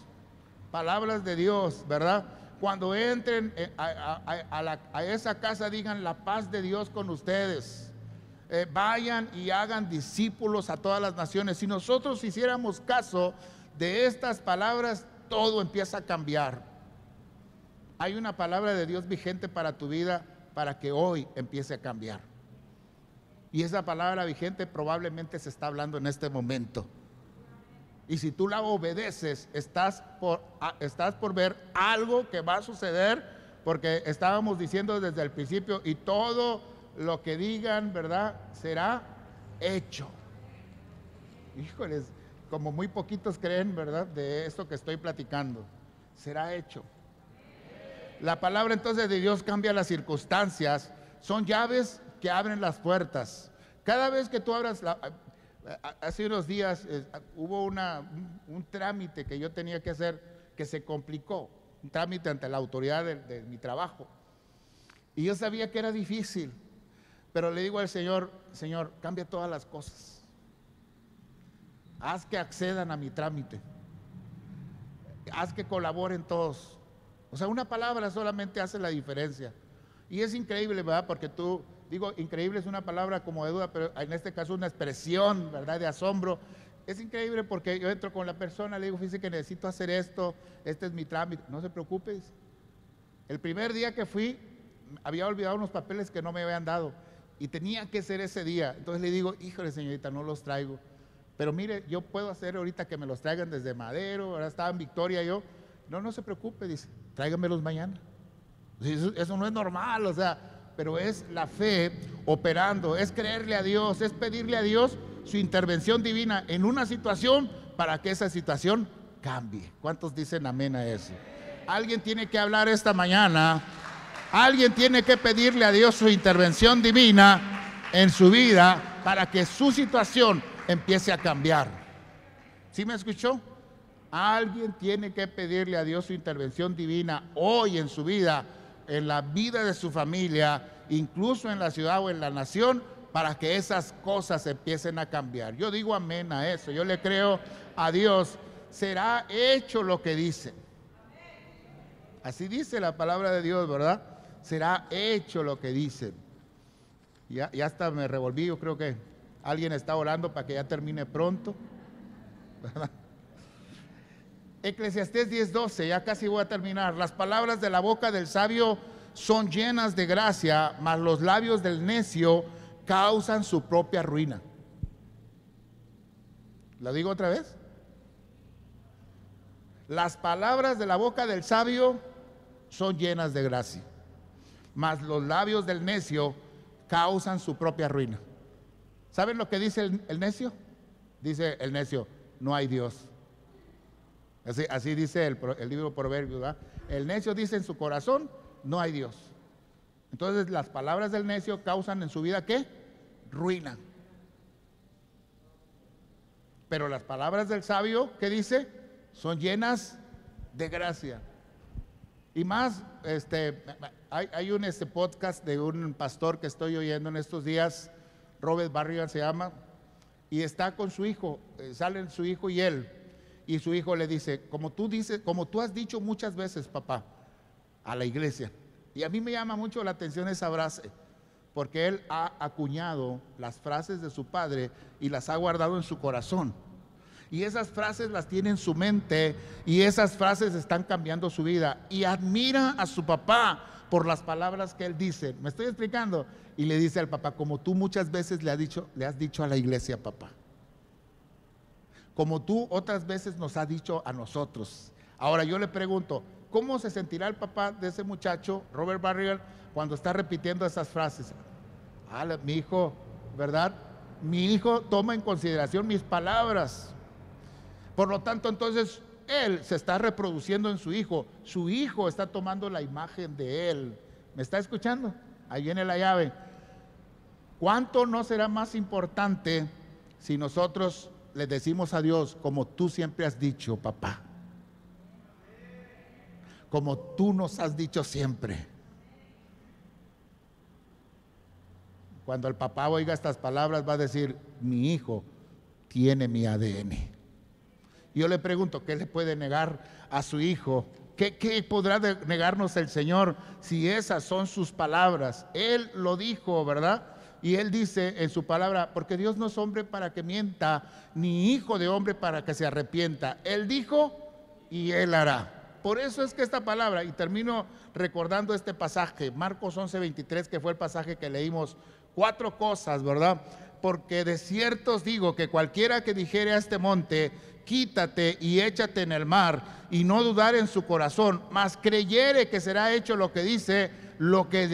palabras de Dios, ¿verdad? Cuando entren a esa casa, digan la paz de Dios con ustedes. Vayan y hagan discípulos a todas las naciones. Si nosotros hiciéramos caso de estas palabras, todo empieza a cambiar. Hay una palabra de Dios vigente para tu vida, para que hoy empiece a cambiar. Y esa palabra vigente probablemente se está hablando en este momento. Y si tú la obedeces, estás por ver algo que va a suceder, porque estábamos diciendo desde el principio, y todo lo que digan, ¿verdad?, será hecho. Híjoles, como muy poquitos creen, ¿verdad?, de esto que estoy platicando. Será hecho. La palabra entonces de Dios cambia las circunstancias. Son llaves que abren las puertas. Cada vez que tú abras hace unos días hubo un trámite que yo tenía que hacer que se complicó, un trámite ante la autoridad de mi trabajo, y yo sabía que era difícil, pero le digo al Señor, Señor, cambia todas las cosas, haz que accedan a mi trámite, haz que colaboren todos. O sea, una palabra solamente hace la diferencia. Y es increíble, ¿verdad? Porque digo, increíble es una palabra como de duda, pero en este caso una expresión, ¿verdad?, de asombro. Es increíble porque yo entro con la persona, le digo, fíjese que necesito hacer esto, este es mi trámite. No se preocupe, dice. El primer día que fui, había olvidado unos papeles que no me habían dado y tenía que ser ese día. Entonces le digo, híjole, señorita, no los traigo. Pero mire, yo puedo hacer ahorita que me los traigan desde Madero, ahora estaba en Victoria yo. No se preocupe, dice, tráigamelos mañana. Eso no es normal, o sea, pero es la fe operando, es creerle a Dios, es pedirle a Dios su intervención divina en una situación para que esa situación cambie. ¿Cuántos dicen amén a eso? Alguien tiene que hablar esta mañana, alguien tiene que pedirle a Dios su intervención divina en su vida para que su situación empiece a cambiar. ¿Sí me escuchó? Alguien tiene que pedirle a Dios su intervención divina hoy en su vida, en la vida de su familia, incluso en la ciudad o en la nación, para que esas cosas empiecen a cambiar. Yo digo amén a eso, yo le creo a Dios, será hecho lo que dice. Así dice la palabra de Dios, ¿verdad? Será hecho lo que dice. Ya hasta me revolví, yo creo que alguien está orando para que ya termine pronto, ¿verdad? Eclesiastés 10:12, ya casi voy a terminar. Las palabras de la boca del sabio son llenas de gracia, mas los labios del necio causan su propia ruina. ¿Lo digo otra vez? Las palabras de la boca del sabio son llenas de gracia, mas los labios del necio causan su propia ruina. ¿Saben lo que dice el necio? Dice el necio, no hay Dios. Así dice el libro Proverbios, ¿verdad? El necio dice en su corazón, no hay Dios. Entonces las palabras del necio causan en su vida, ¿qué? Ruina. Pero las palabras del sabio, ¿qué dice? Son llenas de gracia. Y más, hay un podcast de un pastor que estoy oyendo en estos días, Robert Barrigan se llama, y está con su hijo, salen su hijo y él. Y su hijo le dice, como tú has dicho muchas veces, papá, a la iglesia. Y a mí me llama mucho la atención esa frase, porque él ha acuñado las frases de su padre y las ha guardado en su corazón. Y esas frases las tiene en su mente y esas frases están cambiando su vida. Y admira a su papá por las palabras que él dice. ¿Me estoy explicando? Y le dice al papá, como tú muchas veces le has dicho a la iglesia, papá. Como tú otras veces nos has dicho a nosotros. Ahora yo le pregunto, ¿cómo se sentirá el papá de ese muchacho, Robert Barrier, cuando está repitiendo esas frases? Mi hijo, ¿verdad? Mi hijo toma en consideración mis palabras. Por lo tanto, entonces, él se está reproduciendo en su hijo está tomando la imagen de él. ¿Me está escuchando? Ahí viene la llave. ¿Cuánto no será más importante si nosotros le decimos a Dios, como tú siempre has dicho, papá? Como tú nos has dicho siempre. Cuando el papá oiga estas palabras va a decir, mi hijo tiene mi ADN. Yo le pregunto, ¿qué le puede negar a su hijo? ¿Qué podrá negarnos el Señor si esas son sus palabras? Él lo dijo, ¿verdad? Y él dice en su palabra, porque Dios no es hombre para que mienta, ni hijo de hombre para que se arrepienta. Él dijo y él hará. Por eso es que esta palabra, y termino recordando este pasaje, Marcos 11:23, que fue el pasaje que leímos, 4 cosas, ¿verdad? Porque de cierto os digo que cualquiera que dijere a este monte, quítate y échate en el mar, y no dudar en su corazón, mas creyere que será hecho lo que dice, lo que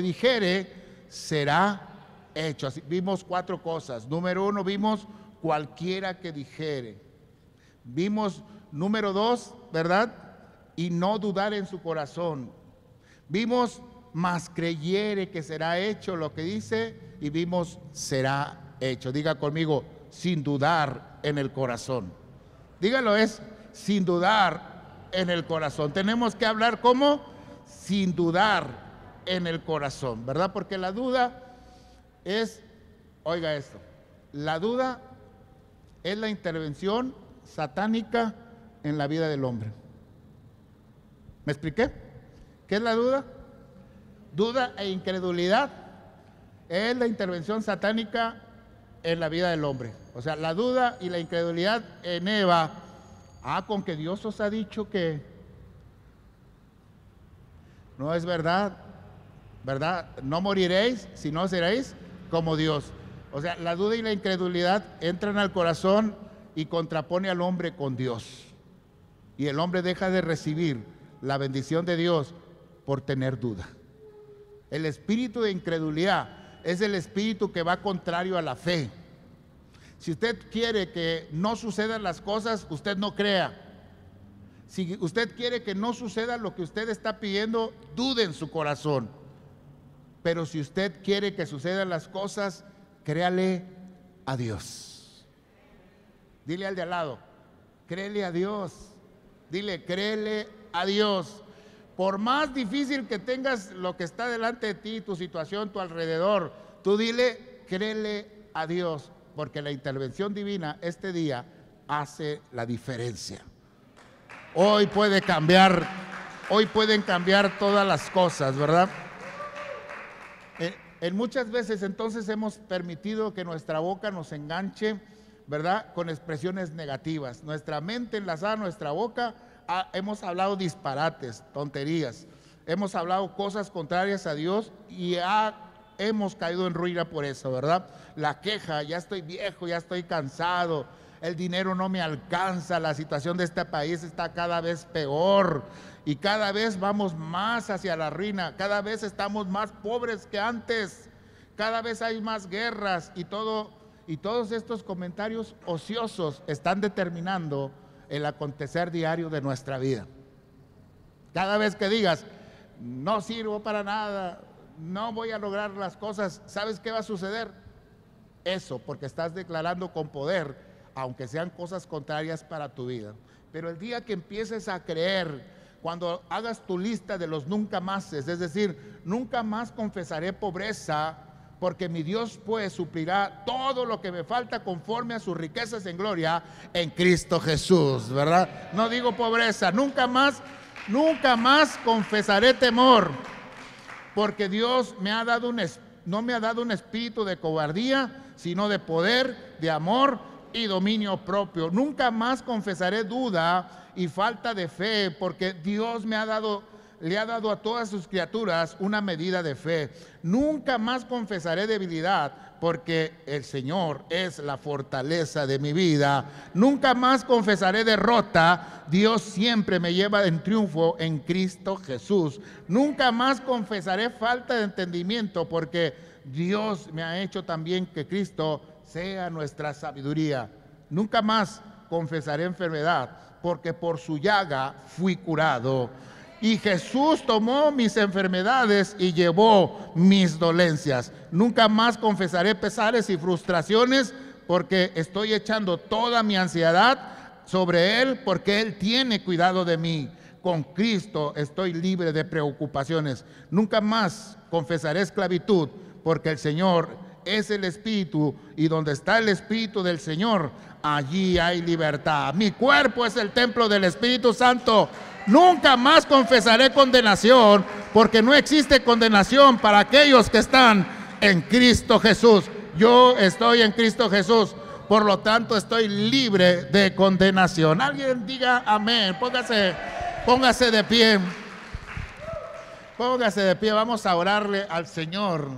dijere será hecho. Así, vimos 4 cosas. Número 1, vimos cualquiera que dijere. Vimos número 2, ¿verdad? Y no dudar en su corazón. Vimos mas creyere que será hecho lo que dice, y vimos será hecho. Diga conmigo, sin dudar en el corazón. Dígalo, es sin dudar en el corazón. Tenemos que hablar como sin dudar en el corazón, ¿verdad? Porque la duda es, oiga esto, la duda es la intervención satánica en la vida del hombre. ¿Me expliqué? ¿Qué es la duda? Duda e incredulidad es la intervención satánica en la vida del hombre. O sea, la duda y la incredulidad en Eva. Con que Dios os ha dicho que no es verdad, ¿verdad? No moriréis, sino seréis como Dios. O sea, la duda y la incredulidad entran al corazón y contrapone al hombre con Dios. Y el hombre deja de recibir la bendición de Dios por tener duda. El espíritu de incredulidad es el espíritu que va contrario a la fe. Si usted quiere que no sucedan las cosas, usted no crea. Si usted quiere que no suceda lo que usted está pidiendo, dude en su corazón. Pero si usted quiere que sucedan las cosas, créale a Dios. Dile al de al lado, créele a Dios. Dile, créele a Dios. Por más difícil que tengas lo que está delante de ti, tu situación, tu alrededor, tú dile, créele a Dios, porque la intervención divina este día hace la diferencia. Hoy pueden cambiar todas las cosas, ¿verdad? En muchas veces entonces hemos permitido que nuestra boca nos enganche, ¿verdad? Con expresiones negativas. Nuestra mente enlazada a nuestra boca, hemos hablado disparates, tonterías, hemos hablado cosas contrarias a Dios y hemos caído en ruina por eso, ¿verdad? La queja, ya estoy viejo, ya estoy cansado, el dinero no me alcanza, la situación de este país está cada vez peor y cada vez vamos más hacia la ruina, cada vez estamos más pobres que antes, cada vez hay más guerras y todos estos comentarios ociosos están determinando el acontecer diario de nuestra vida. Cada vez que digas, no sirvo para nada, no voy a lograr las cosas, ¿sabes qué va a suceder? Eso, porque estás declarando con poder, aunque sean cosas contrarias para tu vida. Pero el día que empieces a creer, cuando hagas tu lista de los nunca máses, es decir, nunca más confesaré pobreza, porque mi Dios pues suplirá todo lo que me falta conforme a sus riquezas en gloria en Cristo Jesús, ¿verdad? No digo pobreza, nunca más confesaré temor. porque Dios no me ha dado un espíritu de cobardía, sino de poder, de amor y dominio propio. Nunca más confesaré duda y falta de fe, porque Dios le ha dado a todas sus criaturas una medida de fe. Nunca más confesaré debilidad, porque el Señor es la fortaleza de mi vida. Nunca más confesaré derrota. Dios siempre me lleva en triunfo en Cristo Jesús. Nunca más confesaré falta de entendimiento, porque Dios me ha hecho también que Cristo sea nuestra sabiduría. Nunca más confesaré enfermedad, porque por su llaga fui curado. Y Jesús tomó mis enfermedades y llevó mis dolencias. Nunca más confesaré pesares y frustraciones, porque estoy echando toda mi ansiedad sobre Él, porque Él tiene cuidado de mí. Con Cristo estoy libre de preocupaciones. Nunca más confesaré esclavitud, porque el Señor es el Espíritu, y donde está el Espíritu del Señor, allí hay libertad. Mi cuerpo es el templo del Espíritu Santo. Nunca más confesaré condenación, porque no existe condenación para aquellos que están en Cristo Jesús. Yo estoy en Cristo Jesús, por lo tanto estoy libre de condenación. Alguien diga amén. Póngase de pie. Póngase de pie, vamos a orarle al Señor.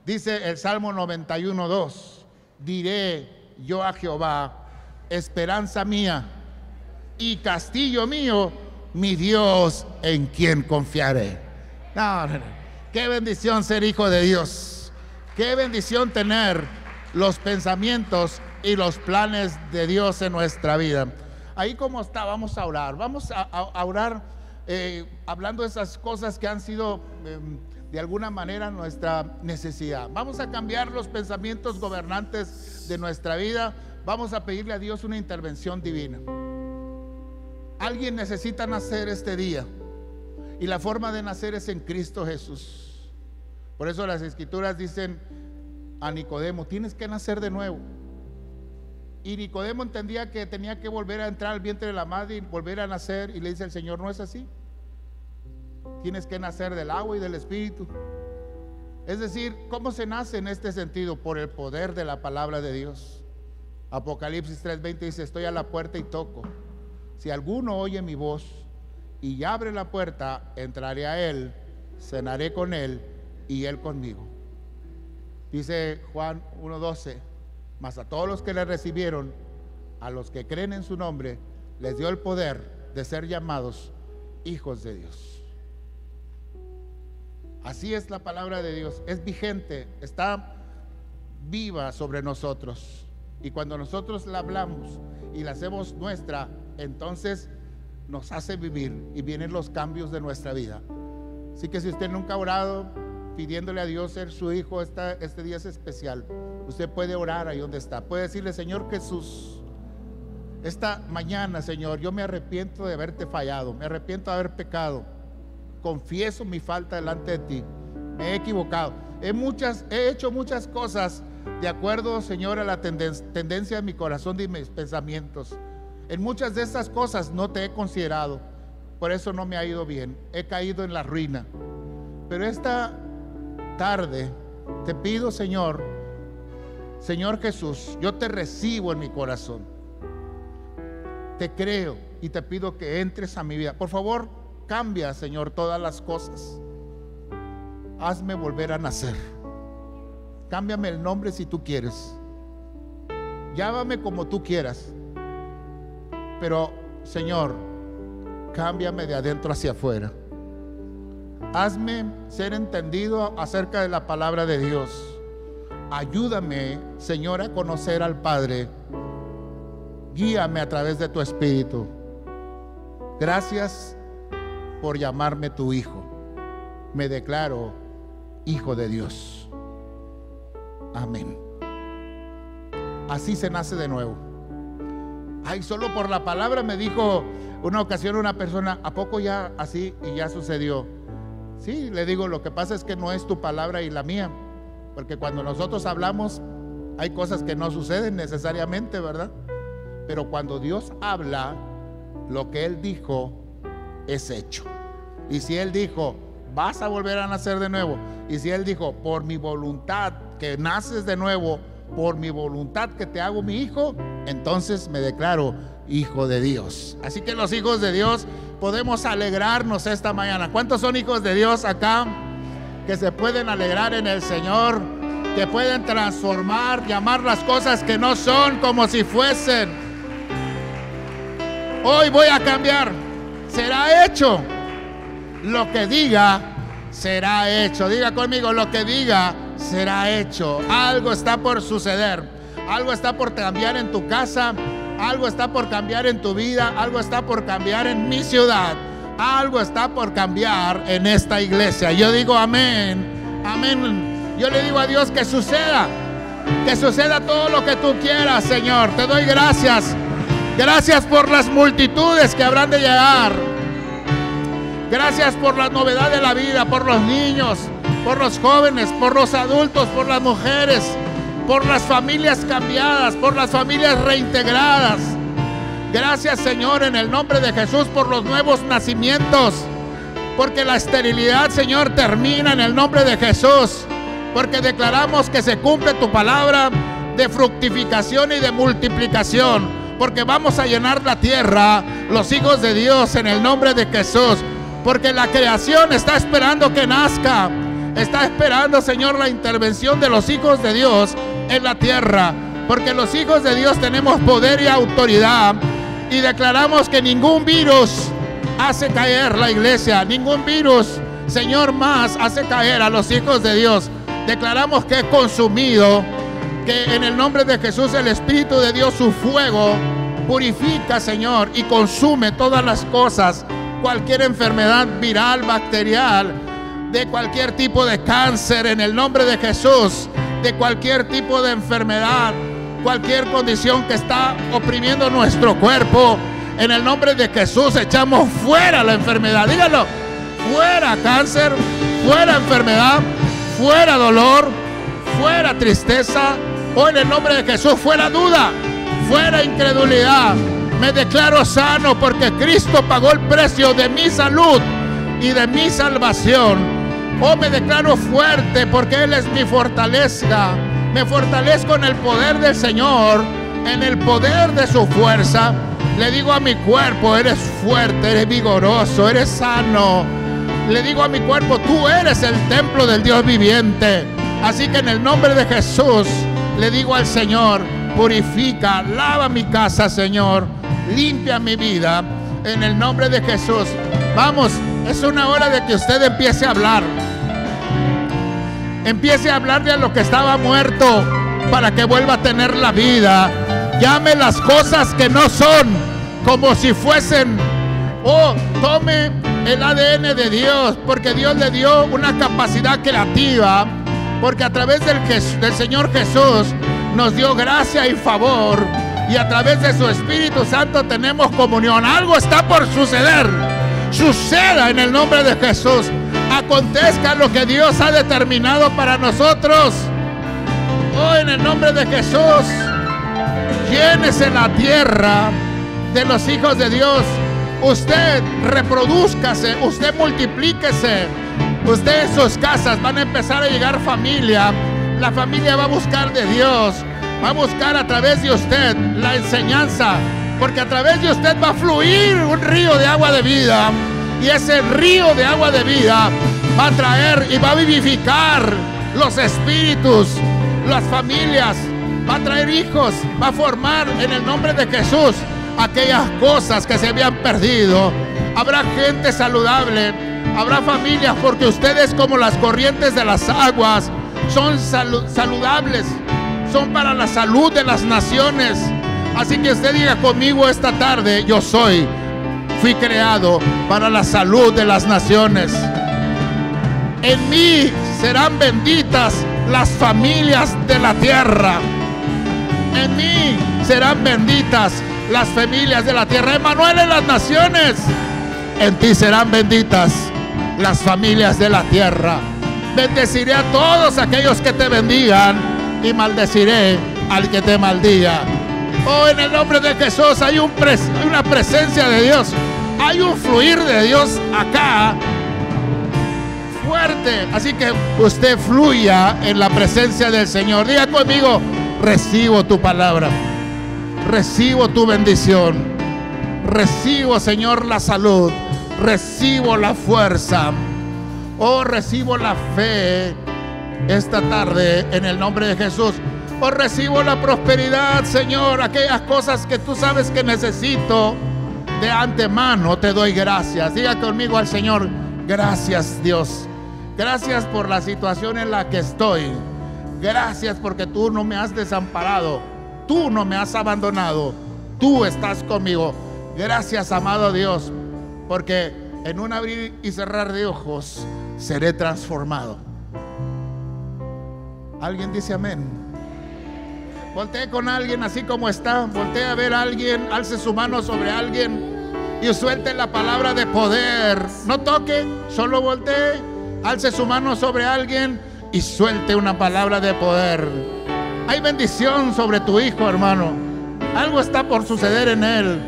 Dice el Salmo 91:2: diré yo a Jehová, esperanza mía y castillo mío, mi Dios en quien confiaré. No. Qué bendición ser hijo de Dios. Qué bendición tener los pensamientos y los planes de Dios en nuestra vida. Ahí como está, vamos a orar. Vamos a orar hablando de esas cosas que han sido de alguna manera nuestra necesidad. Vamos a cambiar los pensamientos gobernantes de nuestra vida. Vamos a pedirle a Dios una intervención divina. Alguien necesita nacer este día, y la forma de nacer es en Cristo Jesús. Por eso las Escrituras dicen a Nicodemo: tienes que nacer de nuevo. Y Nicodemo entendía que tenía que volver a entrar al vientre de la madre y volver a nacer, y le dice el Señor: no es así. Tienes que nacer del agua y del Espíritu. Es decir, ¿cómo se nace en este sentido? Por el poder de la palabra de Dios. Apocalipsis 3:20 dice: estoy a la puerta y toco. Si alguno oye mi voz y abre la puerta, entraré a él, cenaré con él y él conmigo. Dice Juan 1:12: mas a todos los que le recibieron, a los que creen en su nombre, les dio el poder de ser llamados hijos de Dios. Así es la palabra de Dios, es vigente, está viva sobre nosotros. Y cuando nosotros la hablamos y la hacemos nuestra, entonces nos hace vivir y vienen los cambios de nuestra vida. Así que si usted nunca ha orado pidiéndole a Dios ser su hijo, este día es especial. Usted puede orar ahí donde está. Puede decirle: Señor Jesús, esta mañana, Señor, yo me arrepiento de haberte fallado, me arrepiento de haber pecado. Confieso mi falta delante de ti. Me he equivocado. He hecho muchas cosas de acuerdo, Señor, a la tendencia de mi corazón y mis pensamientos. En muchas de esas cosas no te he considerado. Por eso no me ha ido bien. He caído en la ruina. Pero esta tarde te pido, Señor Jesús, yo te recibo en mi corazón. Te creo y te pido que entres a mi vida. Por favor, cambia, Señor, todas las cosas. Hazme volver a nacer. Cámbiame el nombre si tú quieres. Llámame como tú quieras. Pero, Señor, cámbiame de adentro hacia afuera. Hazme ser entendido acerca de la palabra de Dios. Ayúdame, Señor, a conocer al Padre. Guíame a través de tu Espíritu. Gracias por llamarme tu hijo. Me declaro hijo de Dios. Amén. Así se nace de nuevo. Ay, solo por la palabra, me dijo una ocasión una persona: ¿a poco ya así y ya sucedió? Sí, le digo, lo que pasa es que no es tu palabra y la mía, porque cuando nosotros hablamos hay cosas que no suceden necesariamente, ¿verdad? Pero cuando Dios habla, lo que Él dijo es hecho. Y si Él dijo vas a volver a nacer de nuevo. Y si Él dijo, por mi voluntad que naces de nuevo, por mi voluntad que te hago mi hijo, entonces me declaro hijo de Dios. Así que los hijos de Dios podemos alegrarnos esta mañana. ¿Cuántos son hijos de Dios acá que se pueden alegrar en el Señor? Que pueden transformar, llamar las cosas que no son como si fuesen. Hoy voy a cambiar. Será hecho. Lo que diga, será hecho. Diga conmigo, lo que diga, será hecho. Algo está por suceder. Algo está por cambiar en tu casa. Algo está por cambiar en tu vida. Algo está por cambiar en mi ciudad. Algo está por cambiar en esta iglesia. Yo digo amén. Amén. Yo le digo a Dios que suceda todo lo que tú quieras, Señor. Te doy gracias. Gracias por las multitudes que habrán de llegar. Gracias por la novedad de la vida, por los niños, por los jóvenes, por los adultos, por las mujeres, por las familias cambiadas, por las familias reintegradas. Gracias, Señor, en el nombre de Jesús, por los nuevos nacimientos. Porque la esterilidad, Señor, termina en el nombre de Jesús. Porque declaramos que se cumple tu palabra de fructificación y de multiplicación. Porque vamos a llenar la tierra, los hijos de Dios, en el nombre de Jesús. Porque la creación está esperando que nazca. Está esperando, Señor, la intervención de los hijos de Dios en la tierra. Porque los hijos de Dios tenemos poder y autoridad. Y declaramos que ningún virus hace caer la iglesia. Ningún virus, Señor, más hace caer a los hijos de Dios. Declaramos que es consumido, que en el nombre de Jesús el Espíritu de Dios, su fuego, purifica, Señor, y consume todas las cosas, cualquier enfermedad viral, bacterial, de cualquier tipo de cáncer, en el nombre de Jesús, de cualquier tipo de enfermedad, cualquier condición que está oprimiendo nuestro cuerpo, en el nombre de Jesús echamos fuera la enfermedad. Dígalo, fuera cáncer, fuera enfermedad, fuera dolor, fuera tristeza. Hoy en el nombre de Jesús, fuera duda, fuera incredulidad. Me declaro sano porque Cristo pagó el precio de mi salud y de mi salvación. Oh, me declaro fuerte porque Él es mi fortaleza. Me fortalezco en el poder del Señor, en el poder de su fuerza. Le digo a mi cuerpo, eres fuerte, eres vigoroso, eres sano. Le digo a mi cuerpo, tú eres el templo del Dios viviente. Así que en el nombre de Jesús le digo al Señor, purifica, lava mi casa, Señor, limpia mi vida, en el nombre de Jesús. Vamos, es una hora de que usted empiece a hablar. Empiece a hablarle a lo que estaba muerto para que vuelva a tener la vida. Llame las cosas que no son como si fuesen. Oh, tome el ADN de Dios, porque Dios le dio una capacidad creativa, porque a través del Señor Jesús nos dio gracia y favor, y a través de su Espíritu Santo tenemos comunión. Algo está por suceder. Suceda en el nombre de Jesús. Acontezca lo que Dios ha determinado para nosotros. Oh, en el nombre de Jesús, llénese la tierra de los hijos de Dios. Usted reprodúzcase, usted multiplíquese. Usted en sus casas van a empezar a llegar familia. La familia va a buscar de Dios. Va a buscar a través de usted la enseñanza. Porque a través de usted va a fluir un río de agua de vida. Y ese río de agua de vida va a traer y va a vivificar los espíritus, las familias. Va a traer hijos. Va a formar en el nombre de Jesús aquellas cosas que se habían perdido. Habrá gente saludable, habrá familias, porque ustedes, como las corrientes de las aguas, son saludables, son para la salud de las naciones. Así que usted diga conmigo esta tarde, yo fui creado para la salud de las naciones. En mí serán benditas las familias de la tierra. En mí serán benditas las familias de la tierra. Emmanuel en las naciones. En ti serán benditas las familias de la tierra. Bendeciré a todos aquellos que te bendigan y maldeciré al que te maldiga. Oh, en el nombre de Jesús hay una presencia de Dios. Hay un fluir de Dios acá. fuerte. Así que usted fluya en la presencia del Señor. Diga conmigo: recibo tu palabra, recibo tu bendición, recibo, Señor, la salud, recibo la fuerza, oh, recibo la fe esta tarde en el nombre de Jesús. Oh, recibo la prosperidad, Señor, aquellas cosas que tú sabes que necesito. De antemano te doy gracias. Diga conmigo al Señor: gracias, Dios. Gracias por la situación en la que estoy. Gracias porque tú no me has desamparado, tú no me has abandonado, tú estás conmigo. Gracias, amado Dios, porque en un abrir y cerrar de ojos seré transformado. ¿Alguien dice amén? Voltee con alguien así como está. Voltee a ver a alguien, alce su mano sobre alguien y suelte la palabra de poder. No toque, solo voltee, alce su mano sobre alguien y suelte una palabra de poder. Hay bendición sobre tu hijo, hermano. Algo está por suceder en él.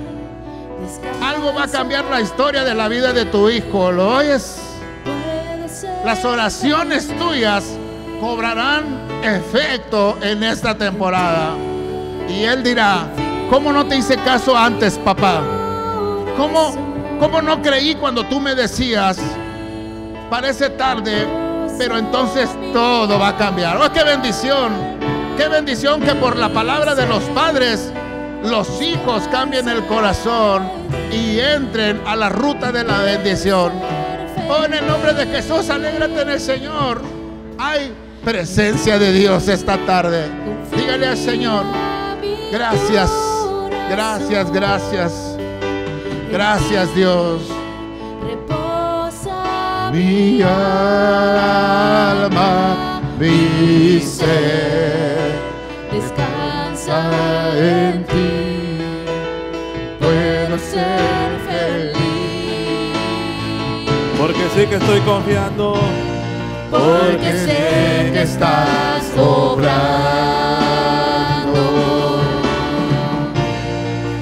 Algo va a cambiar la historia de la vida de tu hijo. ¿Lo oyes? Las oraciones tuyas cobrarán efecto en esta temporada. Y él dirá: ¿cómo no te hice caso antes, papá? ¿Cómo no creí cuando tú me decías? Parece tarde, pero entonces todo va a cambiar. ¡Oh, qué bendición! ¡Qué bendición que por la palabra de los padres los hijos cambien el corazón y entren a la ruta de la bendición! Oh, en el nombre de Jesús, alégrate en el Señor. Hay presencia de Dios esta tarde. Dígale al Señor: gracias, gracias, gracias. Gracias, Dios. Mi alma, mi ser descansa en ti. Puedo ser feliz Porque sé que estoy confiando. porque sé que estás obrando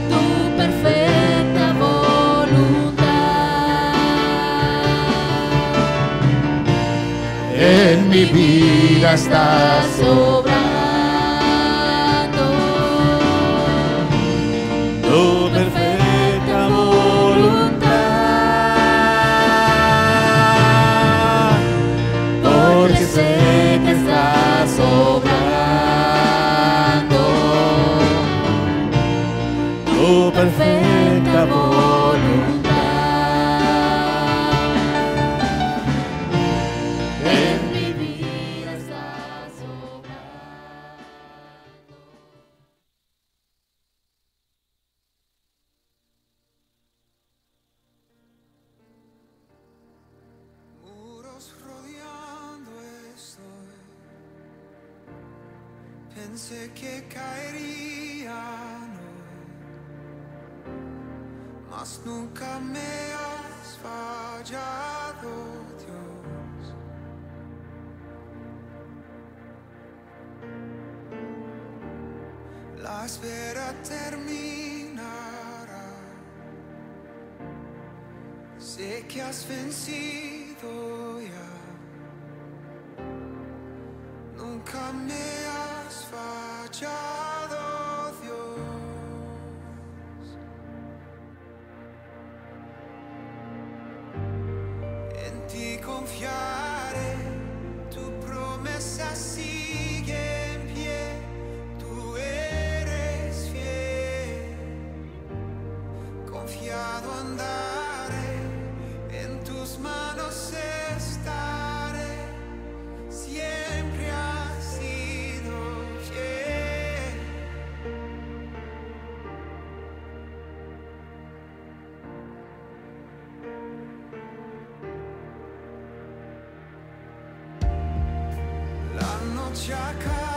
tu perfecta voluntad. en mi vida, estás Obrando Tu perfecta voluntad. porque sé que estás obrando Tu perfecta voluntad. En mi vida estás obrando. Muros rodeando estoy. Pensé que caería, no, mas nunca me has fallado, Dios. La espera terminará. Sé que has vencido ya. Nunca me has fallado, Dios. En ti confiaré, tu promesa sigue en pie. Tú eres fiel, confiado andaré, en tus manos estaré. Siempre has sido fiel. La noche acaba.